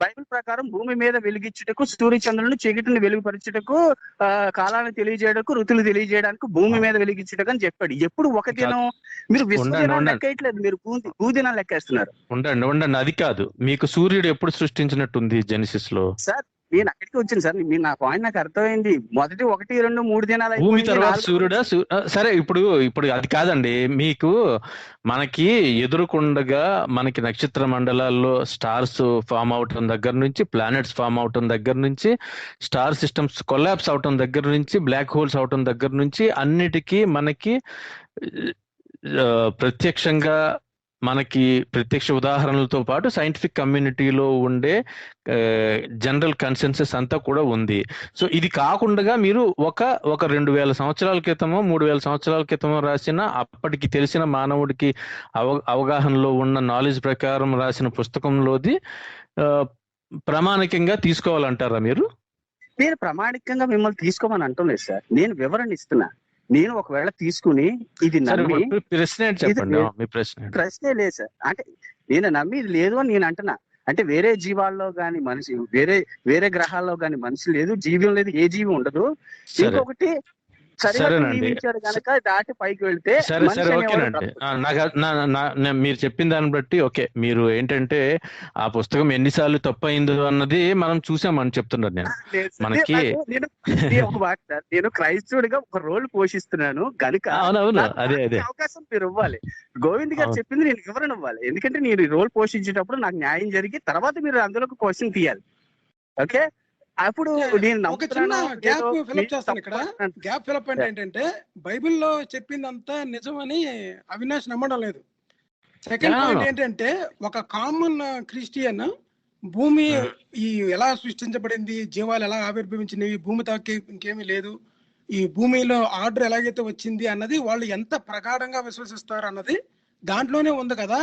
బైబిల్ ప్రకారం భూమి మీద వెలిగించుటకు, సూర్య చంద్రులను చీకటిని వెలుగుపరచుటకు, కాలాన్ని తెలియజేయడానికి, ఋతులు తెలియజేయడానికి భూమి మీద వెలిగించుటకు అని చెప్పాడు. ఎప్పుడు ఒక దినం? మీరు విశ్వ దినాలు లెక్కట్లేదు, మీరు భూదినాలు లెక్కేస్తున్నారు. ఉండండి, అది కాదు. మీకు సూర్యుడు ఎప్పుడు సృష్టించినట్టుంది జెనిసిస్ లో? సార్ నేను అక్కడికి వచ్చాను సార్, మీరు నా పాయింట్ నాకు అర్థమైంది. మొదటి 1, 2, 3 దినాలు భూమి అయిపోయింది, తర్వాత 4 సూర్యుడా? సరే, ఇప్పుడు అది కాదండి. మీకు మనకి ఎదురుకుండగా మనకి నక్షత్ర మండలాల్లో స్టార్స్ ఫామ్ అవటం దగ్గర నుంచి, ప్లానెట్స్ ఫామ్ అవటం దగ్గర నుంచి, స్టార్ సిస్టమ్స్ కొలాప్స్ అవటం దగ్గర నుంచి, బ్లాక్ హోల్స్ అవటం దగ్గర నుంచి అన్నిటికీ మనకి ప్రత్యక్షంగా మనకి ప్రత్యక్ష ఉదాహరణలతో పాటు సైంటిఫిక్ కమ్యూనిటీలో ఉండే జనరల్ కన్సెన్సస్ అంతా కూడా ఉంది. సో ఇది కాకుండా మీరు ఒక 2000 సంవత్సరాల క్రితమో 3000 సంవత్సరాల క్రితమో రాసిన, అప్పటికి తెలిసిన మానవుడికి అవగాహనలో ఉన్న నాలెడ్జ్ ప్రకారం రాసిన పుస్తకంలోది ప్రామాణికంగా తీసుకోవాలంటారా మీరు? నేను ప్రామాణికంగా మిమ్మల్ని తీసుకోమని అంటలేదు సార్, నేను వివరణ ఇస్తున్నా. నేను ఒకవేళ తీసుకుని ఇది నమ్మి, ప్రశ్న చెప్పండి. మీ ప్రశ్నే లేదు సార్. అంటే నేను నమ్మి ఇది లేదు అని నేను అంటున్నా. అంటే వేరే జీవాల్లో గాని మనిషి, వేరే గ్రహాల్లో గాని మనిషి లేదు, జీవం లేదు, ఏ జీవి ఉండదు. ఇంకొకటి నియమించాడు కనుక దాటి పైకి వెళ్తే సరే ఓకేనండి. మీరు చెప్పిన దాన్ని బట్టి ఓకే. మీరు ఏంటంటే ఆ పుస్తకం ఎన్నిసార్లు తప్పు అయిందో అన్నది మనం చూసామని చెప్తున్నారు. మనకి నేను క్రైస్తవుడిగా ఒక రోల్ పోషిస్తున్నాను కనుక అదే అవకాశం మీరు ఇవ్వాలి. గోవింద్ గారు చెప్పింది నేను వివరణ ఇవ్వాలి. ఎందుకంటే నేను ఈ రోల్ పోషించేటప్పుడు నాకు న్యాయం జరిగి తర్వాత మీరు అందులో ఒక క్వశ్చన్ తీయాలి. ఓకే, అప్పుడు నేను ఒక చిన్న గ్యాప్ ఫిలప్ చేస్తాను. ఇక్కడ గ్యాప్ ఫిలప్ అంటే ఏంటంటే, బైబిల్లో చెప్పిందంతా నిజమని అవినాష్ నమ్మడం లేదు. సెకండ్ పాయింట్ ఏంటంటే, ఒక కామన్ క్రిస్టియన్ భూమి ఈ ఎలా సృష్టించబడింది, జీవాలు ఎలా ఆవిర్భవించినవి, భూమి తాకి ఇంకేమీ లేదు, ఈ భూమిలో ఆర్డర్ ఎలాగైతే వచ్చింది అన్నది వాళ్ళు ఎంత ప్రగాఢంగా విశ్వసిస్తారు అన్నది దాంట్లోనే ఉంది కదా.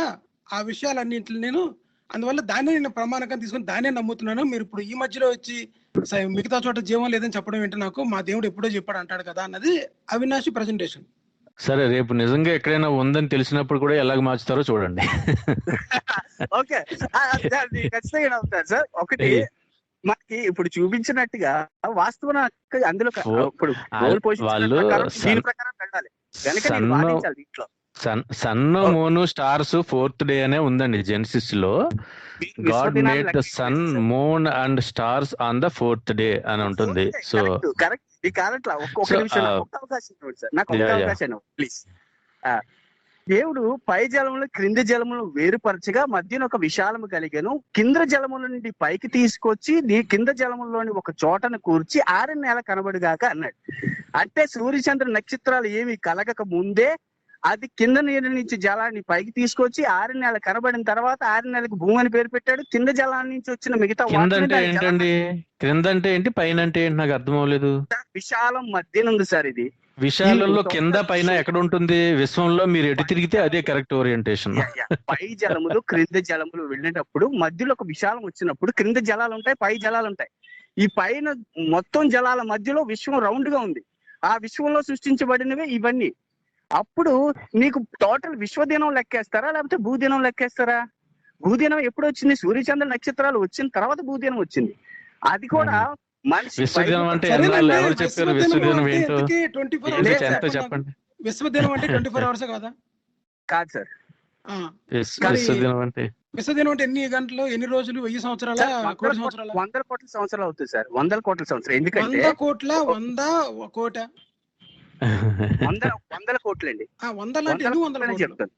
ఆ విషయాలన్నింటిని నేను అందువల్ల దాన్ని నేను ప్రమాణంగా తీసుకుని దాన్నే నమ్ముతున్నాను. మీరు ఇప్పుడు ఈ మధ్యలో వచ్చి మిగతా చోట జీవం లేదని చెప్పడం ఏంటి, నాకు మా దేవుడు ఎప్పుడో చెప్పాడు అంటాడు కదా అన్నది అవినాష్ ప్రెజెంటేషన్. సరే, రేపు నిజంగా ఎక్కడైనా ఉందని తెలిసినప్పుడు కూడా ఎలాగ మార్చుతారో చూడండి. ఓకే, ఖచ్చితంగా అవుతారు సార్. ఒకటి మనకి ఇప్పుడు చూపించినట్టుగా వాస్తవం అందులో ఇప్పుడు వాళ్ళు ప్రకారం వెళ్ళాలి కనుక నేను వాదించాలి దీంట్లో. Sun moon stars 4th day అనే ఉందండి జెనిసిస్ లో. God made the sun moon and stars on the 4th day అని ఉంటుంది. So correct. ఈ కారణట్లా ఒక నిమిషం ఒక అవకాశం ఇవ్వండి సార్, నాకు ఒక అవకాశం ప్లీజ్. దేవుడు పై జలములు క్రింద జలములు వేరుపరచగా మధ్యన ఒక విశాలము కలిగాను, కింద జలముల నుండి పైకి తీసుకొచ్చి కింద జలములోని ఒక చోటను కూర్చి 6 నెలల కనబడుగాక అన్నాడు. అంటే సూర్యచంద్ర నక్షత్రాలు ఏమి కలగక ముందే అది కింద నీళ్ళ నుంచి జలాన్ని పైకి తీసుకొచ్చి 6 నెలలు కనబడిన తర్వాత 6 నెలలకు భూమి అని పేరు పెట్టాడు. కింద జలాల నుంచి వచ్చిన మిగతా ఏంటండి? క్రింద అంటే ఏంటి, పైన అంటే ఏంటి, నాకు అర్థం అవ్వలేదు. విశాలం మధ్యన ఉంది సార్. ఇది విశాలంలో కింద పైన ఎక్కడ ఉంటుంది? విశ్వంలో మీరు ఎటు తిరిగితే అదే కరెక్ట్ ఓరియంటేషన్. పై జలములు క్రింద జలములు వెళ్ళినప్పుడు మధ్యలో ఒక విశాలం వచ్చినప్పుడు క్రింద జలాలు ఉంటాయి, పై జలాలు ఉంటాయి. ఈ పైన మొత్తం జలాల మధ్యలో విశ్వం రౌండ్ గా ఉంది. ఆ విశ్వంలో సృష్టించబడినవే ఇవన్నీ. అప్పుడు నీకు టోటల్ విశ్వదినం లెక్కేస్తారా లేకపోతే భూదినం లెక్కేస్తారా? భూదినం ఎప్పుడు వచ్చింది? సూర్యచంద్ర నక్షత్రాలు వచ్చిన తర్వాత భూదినం వచ్చింది. అది కూడా మనిషి విశ్వదినం అంటే ఎవరు చెప్పారు? విశ్వదినం ఏంటో చెప్పండి. విశ్వదినం అంటే 24 hours కాదా? కాదు సార్. విశ్వదినం అంటే ఎన్ని గంటలు, ఎన్ని రోజులు, 1000 సంవత్సరాల, 100 కోట్ల సంవత్సరాలు అవుతుంది సార్. 100 కోట్ల సంవత్సరాలు. ఎందుకంటే 100 కోట్ల 100 కోట 100 కోట్లండి. 100 చెప్తాను.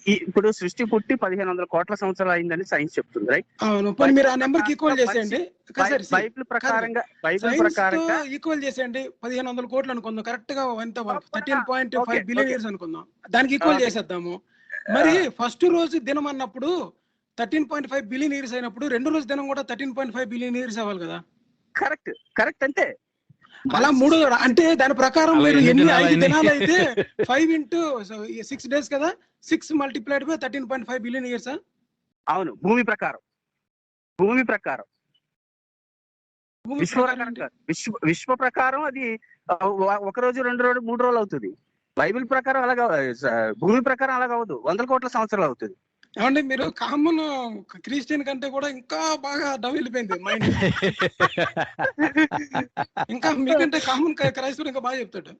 ఇప్పుడు సృష్టి పుట్టి 1500 కోట్ల సంవత్సరాలు అయిందని సైన్స్ చెప్తుంది, రైట్? మీరు ఆ నెంబర్ కి ఈక్వల్ చేసేయండి. బైబిల్ ప్రకారంగా ఈక్వల్ చేసేయండి. 1500 కోట్లు అనుకుందాం, కరెక్ట్ గా 13.5 బిలియన్ ఇయర్స్ అనుకుందాం, దానికి ఈక్వల్ చేసేద్దాము. మరి ఫస్ట్ రోజు దినం అన్నప్పుడు 13.5 బిలియన్ ఇయర్స్ అయినప్పుడు రెండో రోజు దినం కూడా 13.5 బిలియన్ ఇయర్స్ అవ్వాలి కదా? కరెక్ట్ అంతే. అలా 3 అంటే దాని ప్రకారం మీరు ఎన్ని 5 దినాలు అయితే 5 into 6 days కదా, 6 multiplied by 13.5 బిలియన్ ఇయర్స్. అవును, భూమి ప్రకారం భూమి విశ్వ ప్రకారం ప్రకారం అంటే కాదు. విశ్వ ప్రకారం అది ఒక రోజు 2 రోజులు 3 రోజులు అవుతుంది. బైబిల్ ప్రకారం అలాగా భూమి ప్రకారం అలాగ అవ్వదు, 100 కోట్ల సంవత్సరాలు అవుతుంది. ఏమంటే మీరు కామన్ క్రిస్టియన్ కంటే కూడా ఇంకా బాగా డౌన్ వెళ్ళిపోయింది మైండ్. ఇంకా మీకంటే కామన్ క్రైస్తవుడు ఇంకా బాగా చెప్తాడు.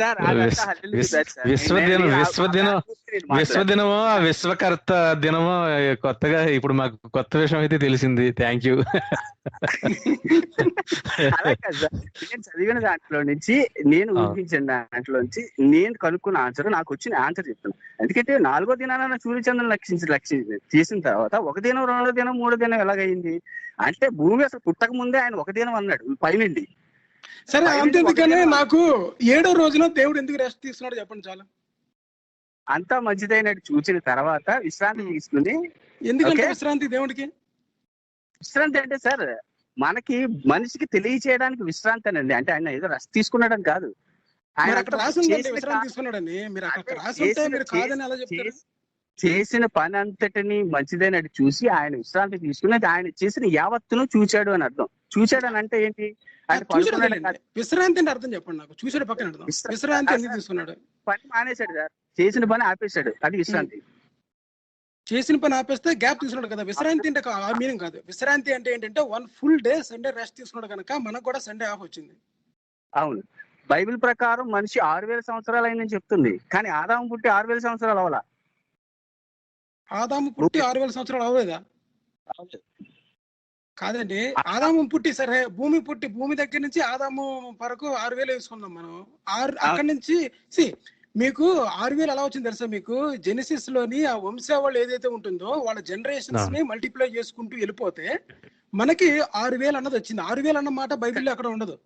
సార్ విశ్వదినమో విశ్వకర్త దినమో కొత్తగా ఇప్పుడు మాకు కొత్త విషయం అయితే తెలిసింది. Thank you. అలా కాదు సార్, నేను చదివిన దాంట్లో నుంచి, నేను ఊహించిన దాంట్లో నుంచి నేను కనుక్కున్న ఆన్సర్, నాకు వచ్చిన ఆన్సర్ చెప్తున్నాను. ఎందుకంటే 4వ దినాన సూర్యచంద్రుని లక్షించి తీసిన తర్వాత 1 దినం 2వ దినం 3వ దినం ఎలాగైంది అంటే భూమి అసలు పుట్టక ముందే ఆయన 1 దినం అన్నాడు పైనుండి. సరే అంతేందుకనే నాకు 7వ రోజున దేవుడు ఎందుకు రెస్ట్ తీసుకున్నాడు చెప్పండి చాలు. అంతా మంచిదైనట్టు చూసిన తర్వాత విశ్రాంతి తీసుకుని. ఎందుకంటే విశ్రాంతి దేవుడికి విశ్రాంతి అంటే సార్ మనకి మనిషికి తెలియచేయడానికి విశ్రాంతి అనండి. అంటే ఆయన ఏదో రెస్ట్ తీసుకున్నాడని కాదు, ఆయన అక్కడ రాసి ఉందండి విశ్రాంతి తీసుకున్నాడని. మీరు అక్కడ రాసి ఉంటే మీరు కాదని ఎలా చెప్తారు? చేసిన పని అంతటిని మంచిదైనట్టు చూసి ఆయన విశ్రాంతి తీసుకుని ఆయన చేసిన యావత్తును చూచాడు అని అర్థం. చూచాడు అని అంటే ఏంటి? విశ్రాంతి అంటే అర్థం చెప్పండి నాకు. చూసాడు పక్కన అర్థం. విశ్రాంతి ఎందుకు తీసుకున్నాడు? పని మానేశాడు సార్, చేసిన పని ఆపేశాడు, అది విశ్రాంతి. చేసిన పని ఆపేస్తే గ్యాప్ తీసుకున్నాడు కదా. విశ్రాంతి అంటే ఆ మీనింగ్ కాదు. విశ్రాంతి అంటే ఏంటంటే 1 ఫుల్ డే సండే రెస్ట్ తీసుకున్నాడు కనుక మనకు కూడా సండే ఆఫ్ వచ్చింది. అవును, బైబిల్ ప్రకారం మనిషి 6000 సంవత్సరాలు అయిందని చెప్తుంది, కానీ ఆదాము పుట్టి 6000 సంవత్సరాలు అవ్వాలా. ఆదాము పుట్టి 6000 సంవత్సరాలు అవ్వలేదా? కాదండి, ఆదాము పుట్టి సరే భూమి పుట్టి భూమి దగ్గర నుంచి ఆదాము వరకు 6000 వేసుకుందాం మనం. అక్కడి నుంచి మీకు 6000 ఎలా వచ్చింది తెలుసా? మీకు జెనిసిస్ లోని ఆ వంశావళి ఏదైతే ఉంటుందో వాళ్ళ జనరేషన్స్ ని మల్టిప్లై చేసుకుంటూ వెళ్ళిపోతే మనకి 6000 అన్నది వచ్చింది. 6000 అన్న మాట బైబిల్లో అక్కడ ఉండదు.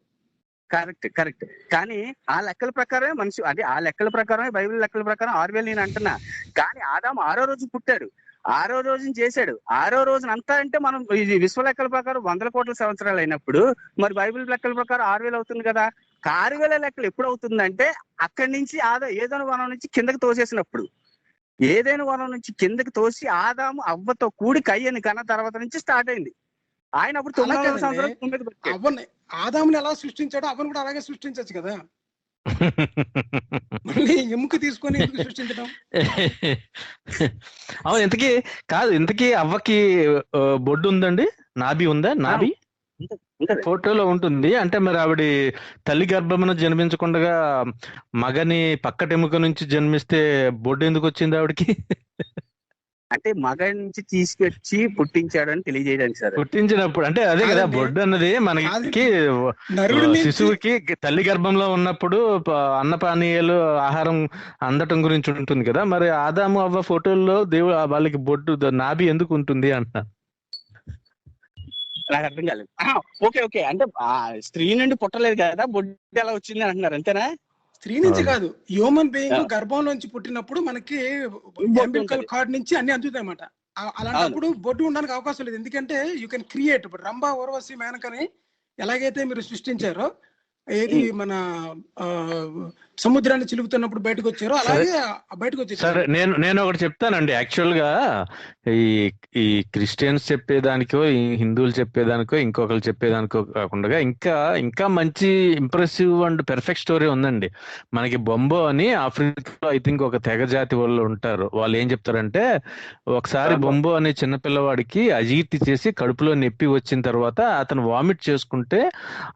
కరెక్ట్ కానీ ఆ లెక్కల ప్రకారమే మనిషి, అంటే ఆ లెక్కల ప్రకారమే బైబిల్ లెక్కల ప్రకారం 6000 నేను అంటున్నా. కానీ ఆదాము 6వ రోజు పుట్టాడు, 6వ రోజున చేశాడు. 6వ రోజున అంతా అంటే మనం విశ్వ లెక్కల ప్రకారం 100 కోట్ల సంవత్సరాలు అయినప్పుడు మరి బైబిల్ లెక్కల ప్రకారం 6000 అవుతుంది కదా. 6000 లెక్కలు ఎప్పుడు అవుతుందంటే అక్కడి నుంచి ఏదైనా వనం నుంచి కిందకి తోసేసినప్పుడు, ఏదైనా వనం నుంచి కిందకి తోసి ఆదాము అవ్వతో కూడి కయ్యని కన్న తర్వాత నుంచి స్టార్ట్ అయింది. ఆయన అప్పుడు 900 సంవత్సరాలు ఆదాముని ఎలా సృష్టించాడో అవను కూడా అలాగే సృష్టించచ్చు కదా. మళ్ళీ ఎముక తీసుకొని సృష్టించడం అవును. ఇంతకీ అవ్వకి బొడ్డు ఉందండి? నాభి ఉందా? నాభి ఫోటోలో ఉంటుంది. అంటే మరి ఆవిడ తల్లి గర్భమున జన్మించకుండా మగని పక్కటెముక నుంచి జన్మిస్తే బొడ్డు ఎందుకు వచ్చింది ఆవిడకి? అంటే మగ నుంచి తీసుకొచ్చి పుట్టించాడు అని తెలియజేయడానికి సార్. పుట్టించినప్పుడు అంటే అదే కదా బొడ్డు అన్నది మనకి శిశువుకి తల్లి గర్భంలో ఉన్నప్పుడు అన్నపానీయాలు ఆహారం అందటం గురించి ఉంటుంది కదా. మరి ఆదాము అవ్వ ఫోటోల్లో దేవుడు వాళ్ళకి బొడ్డు నాభి ఎందుకు ఉంటుంది అంటున్నా. నాకు అర్థం కాలేదు. ఓకే అంటే స్త్రీ నుండి పుట్టలేదు కదా, బొడ్డు ఎలా వచ్చింది అంటున్నారు అంతేనా? స్త్రీ నుంచి కాదు, హ్యూమన్ బీయింగ్ గర్భంలోంచి పుట్టినప్పుడు మనకి అంబిలికల్ కార్డ్ నుంచి అన్ని అందుతాయి అన్నమాట. అలాంటప్పుడు బొడ్డు ఉండడానికి అవకాశం లేదు. ఎందుకంటే యూ కెన్ క్రియేట్. ఇప్పుడు రంభా ఊర్వశి మేనకని ఎలాగైతే మీరు సృష్టించారో, ఏది మన సముద్రాన్ని చిలుగుతున్నప్పుడు బయటకు వచ్చారో అలాగే బయటకు వచ్చారు. సరే, నేను ఒకటి చెప్తానండి. యాక్చువల్ గా ఈ క్రిస్టియన్స్ చెప్పేదానికో ఈ హిందువులు చెప్పేదానికో ఇంకొకరు చెప్పేదానికో కాకుండా ఇంకా మంచి ఇంప్రెసివ్ అండ్ పెర్ఫెక్ట్ స్టోరీ ఉందండి. మనకి బొంబో అని ఆఫ్రికాలో ఐ థింక్ ఒక తెగ జాతి వాళ్ళు ఉంటారు. వాళ్ళు ఏం చెప్తారంటే, ఒకసారి బొంబో అనే చిన్నపిల్లవాడికి అజీర్తి చేసి కడుపులో నొప్పి వచ్చిన తర్వాత అతను వామిట్ చేసుకుంటే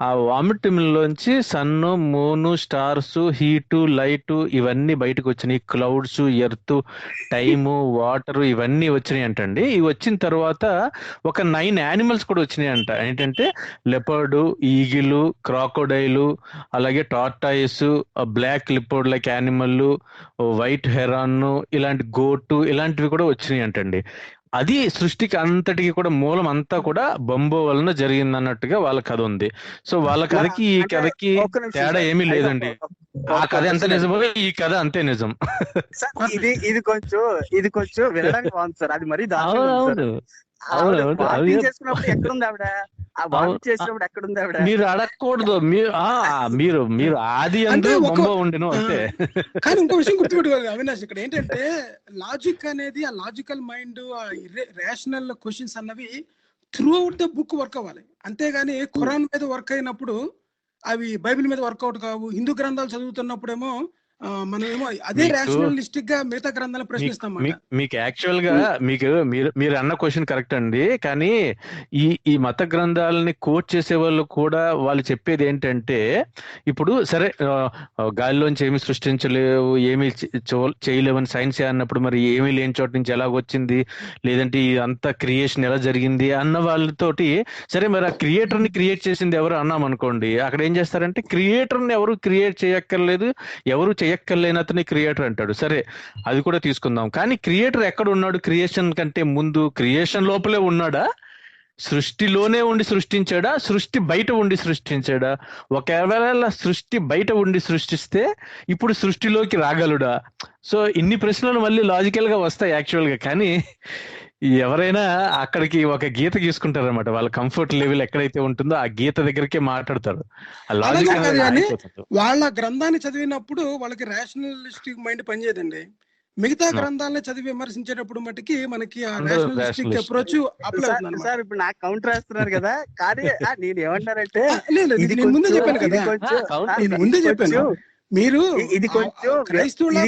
ఆ వామిట్ లోంచి సన్ను, మూను, స్టార్స్, హీటు, లైట్ ఇవన్నీ బయటకు వచ్చినాయి. క్లౌడ్స్, ఎర్త్, టైము, వాటర్ ఇవన్నీ వచ్చినాయి అంటండి. ఇవి వచ్చిన తర్వాత ఒక 9 యానిమల్స్ కూడా వచ్చినాయి అంట. ఏంటంటే లెపర్డు, ఈగిలు, క్రాకోడైలు, అలాగే tortoise, black leopard like animal, white heron, ఇలాంటి గోటు ఇలాంటివి కూడా వచ్చినాయి అంటండి. అది సృష్టికి అంతటికి కూడా మూలం అంతా కూడా బొంబో వలన జరిగింది అన్నట్టుగా వాళ్ళ కథ ఉంది. సో వాళ్ళ కథకి ఈ కథకి తేడా ఏమీ లేదండి. ఆ కథ ఎంత నిజమో ఈ కథ అంతే నిజం. ఇది కొంచెం వినడానికి బాగుంది సార్. అది మరి చేసుకున్నప్పుడు ఎక్కడుంది ఆవిడ? చేసినప్పుడు ఎక్కడుంది ఆవిడ? మీరు అడగకూడదు. మీరు ఆది అంటే బొంబో ఉండిను అంతే. కానీ ఇంకో విషయం గుర్తుపెట్టుకోవాలి అవినాష్, ఇక్కడ ఏంటంటే లాజిక్ అనేది, ఆ లాజికల్ మైండ్, రేషనల్ క్వశ్చన్స్ అన్నవి through out the book work అవ్వాలి. అంతేగాని ఖురాన్ మీద వర్క్ అయినప్పుడు అవి బైబిల్ మీద వర్కౌట్ కావు. హిందూ గ్రంథాలు చదువుతున్నప్పుడేమో మనమేమో అదే మీకు రేషనలిస్టిక్ గా మిగతా గ్రంథాలను ప్రశ్నిస్తాం అన్నమాట. మీకు యాక్చువల్ గా మీరు అన్న క్వశ్చన్ కరెక్ట్ అండి. కానీ ఈ మత గ్రంథాలని కోట్ చేసే వాళ్ళు కూడా వాళ్ళు చెప్పేది ఏంటంటే, ఇప్పుడు సరే గాలిలోంచి ఏమి సృష్టించలేవు, ఏమి చేయలేవని సైన్స్ అన్నప్పుడు మరి ఏమీ లేని చోట నుంచి ఎలాగొచ్చింది, లేదంటే అంత క్రియేషన్ ఎలా జరిగింది అన్న వాళ్ళతోటి, సరే మరి ఆ క్రియేటర్ ని క్రియేట్ చేసింది ఎవరు అన్నాం అనుకోండి, అక్కడ ఏం చేస్తారంటే క్రియేటర్ ని ఎవరు క్రియేట్ చేయక్కర్లేదు, ఎవరు చేయక్కర్లేని అతని క్రియేటర్ అంటాడు. సరే అది కూడా తీసుకుందాం. కానీ క్రియేటర్ ఎక్కడ ఉన్నాడు? క్రియేషన్ కంటే ముందు క్రియేషన్ లోపలే ఉన్నాడా? సృష్టిలోనే ఉండి సృష్టించాడా? సృష్టి బయట ఉండి సృష్టించాడా? ఒకవేళ సృష్టి బయట ఉండి సృష్టిస్తే ఇప్పుడు సృష్టిలోకి రాగలడా? సో ఇన్ని ప్రశ్నలు మళ్ళీ లాజికల్ గా వస్తాయి యాక్చువల్ గా. కానీ ఎవరైనా అక్కడికి ఒక గీత గీసుకుంటారు అనమాట. వాళ్ళ కంఫర్ట్ లెవెల్ ఎక్కడైతే ఉంటుందో ఆ గీత దగ్గరికే మాట్లాడతారు. వాళ్ళ గ్రంథాన్ని చదివినప్పుడు వాళ్ళకి రేషనలిస్టిక్ మైండ్ పనిచేయదండి. మిగతా గ్రంథాలను చదివి విమర్శించేటప్పుడు మటుకి మనకి ఆ రేషనలిస్టిక్ అప్రోచ్ అప్లై అవుతుంది. సార్ ఇప్పుడు నాకు కౌంటర్ వేస్తున్నారు కదా, కానీ నేను ఏమంటారంటే నేను ముందే చెప్పాను కదా, నేను ముందే చెప్పాను. మీరు ఇది కొంచెం క్రైస్తవుల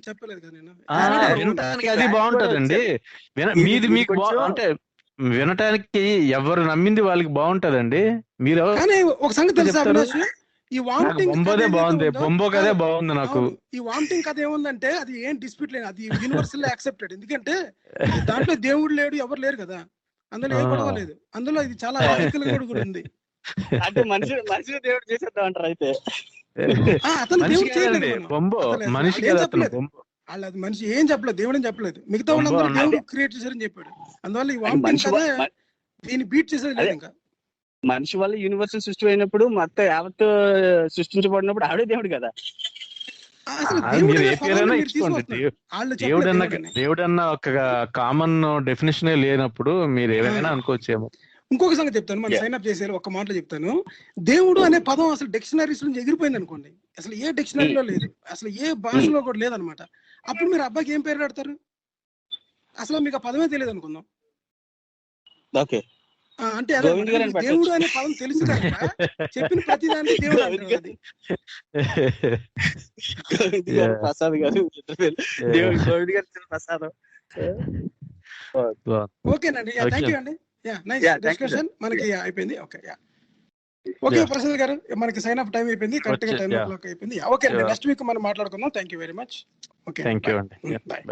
చెప్పలేదు కదా నేను. అది బాగుంటదండి. మీది మీకు అంటే వినటానికి ఎవరు నమ్మింది వాళ్ళకి బాగుంటదండి. మీరు ఒక సంగతి తెలుసా, ఈ వామిటింగ్ బొంబోదే బాగుంది, బొంబో కదే బాగుంది నాకు. ఈ వామిటింగ్ కథ ఏముందంటే అది ఏం డిస్ప్యూట్ లేదు, అది యూనివర్సల్ యాక్సెప్టెడ్. ఎందుకంటే దాంట్లో దేవుడు లేడు, ఎవరు లేరు కదా, అందులో ఏం గొడవ లేదు. అందులో ఇది చాలా లాజికల్ కూడా ఉంది. అంటే మనిషి దేవుడు చేసేద్దాం అంటారు. అయితే అతను దేవుడు చేయలేదు, మనిషి వాళ్ళు అది మనిషి ఏం చెప్పలేదు, దేవుడు చెప్పలేదు. మిగతా వాళ్ళందరూ దేవుడు క్రియేట్ చేశారని చెప్పాడు. అందువల్ల ఈ వామిటింగ్ కథ దీన్ని బీట్ చేసేది లేదు. ఇంకా మనిషి వల్ల యూనివర్స్ సృష్టి అయినప్పుడు మొత్తం యావత్ సృష్టించబడినప్పుడు ఆవిడే దేవుడు కదా. దేవుడన్న ఒక కామన్ డెఫినేషన్ లేనప్పుడు మీరు ఏమైనా అనుకోవచ్చేమో. ఇంకొక సంగతి చెప్తాను, మన సైన్ అప్ చేసేది ఒక మాటలో చెప్తాను. దేవుడు అనే పదం అసలు డిక్షనరీస్ నుంచి ఎగిరిపోయింది అనుకోండి. అసలు ఏ డిక్షనరీలో లేదు, అసలు ఏ భాషలో కూడా లేదనమాట. అప్పుడు మీరు అబ్బాయికి ఏం పేరు పెడతారు? అసలు మీకు ఆ పదమే తెలియదు అనుకుందాం. ఓకే, అంటే అదే దేవుడు అనే పదం తెలుసు కదా, చెప్పిన ప్రతిదాన్ని దేవుడు అంటారు. ప్రసాద్ గారు ప్రసాదం. ఓకేనండి, థ్యాంక్ యూ అండి. నైస్ డిస్కషన్ మనకి అయిపోయింది. ఓకే ప్రసాద్ గారు, మనకి సైన్ అప్ టైం అయిపోయింది, కరెక్ట్ గా 10 o'clock అయిపోయింది. ఓకే అండి, నెక్స్ట్ వీక్ మనం మాట్లాడుకుందాం. Thank you very much. Okay, thank you అండి. బాయ్.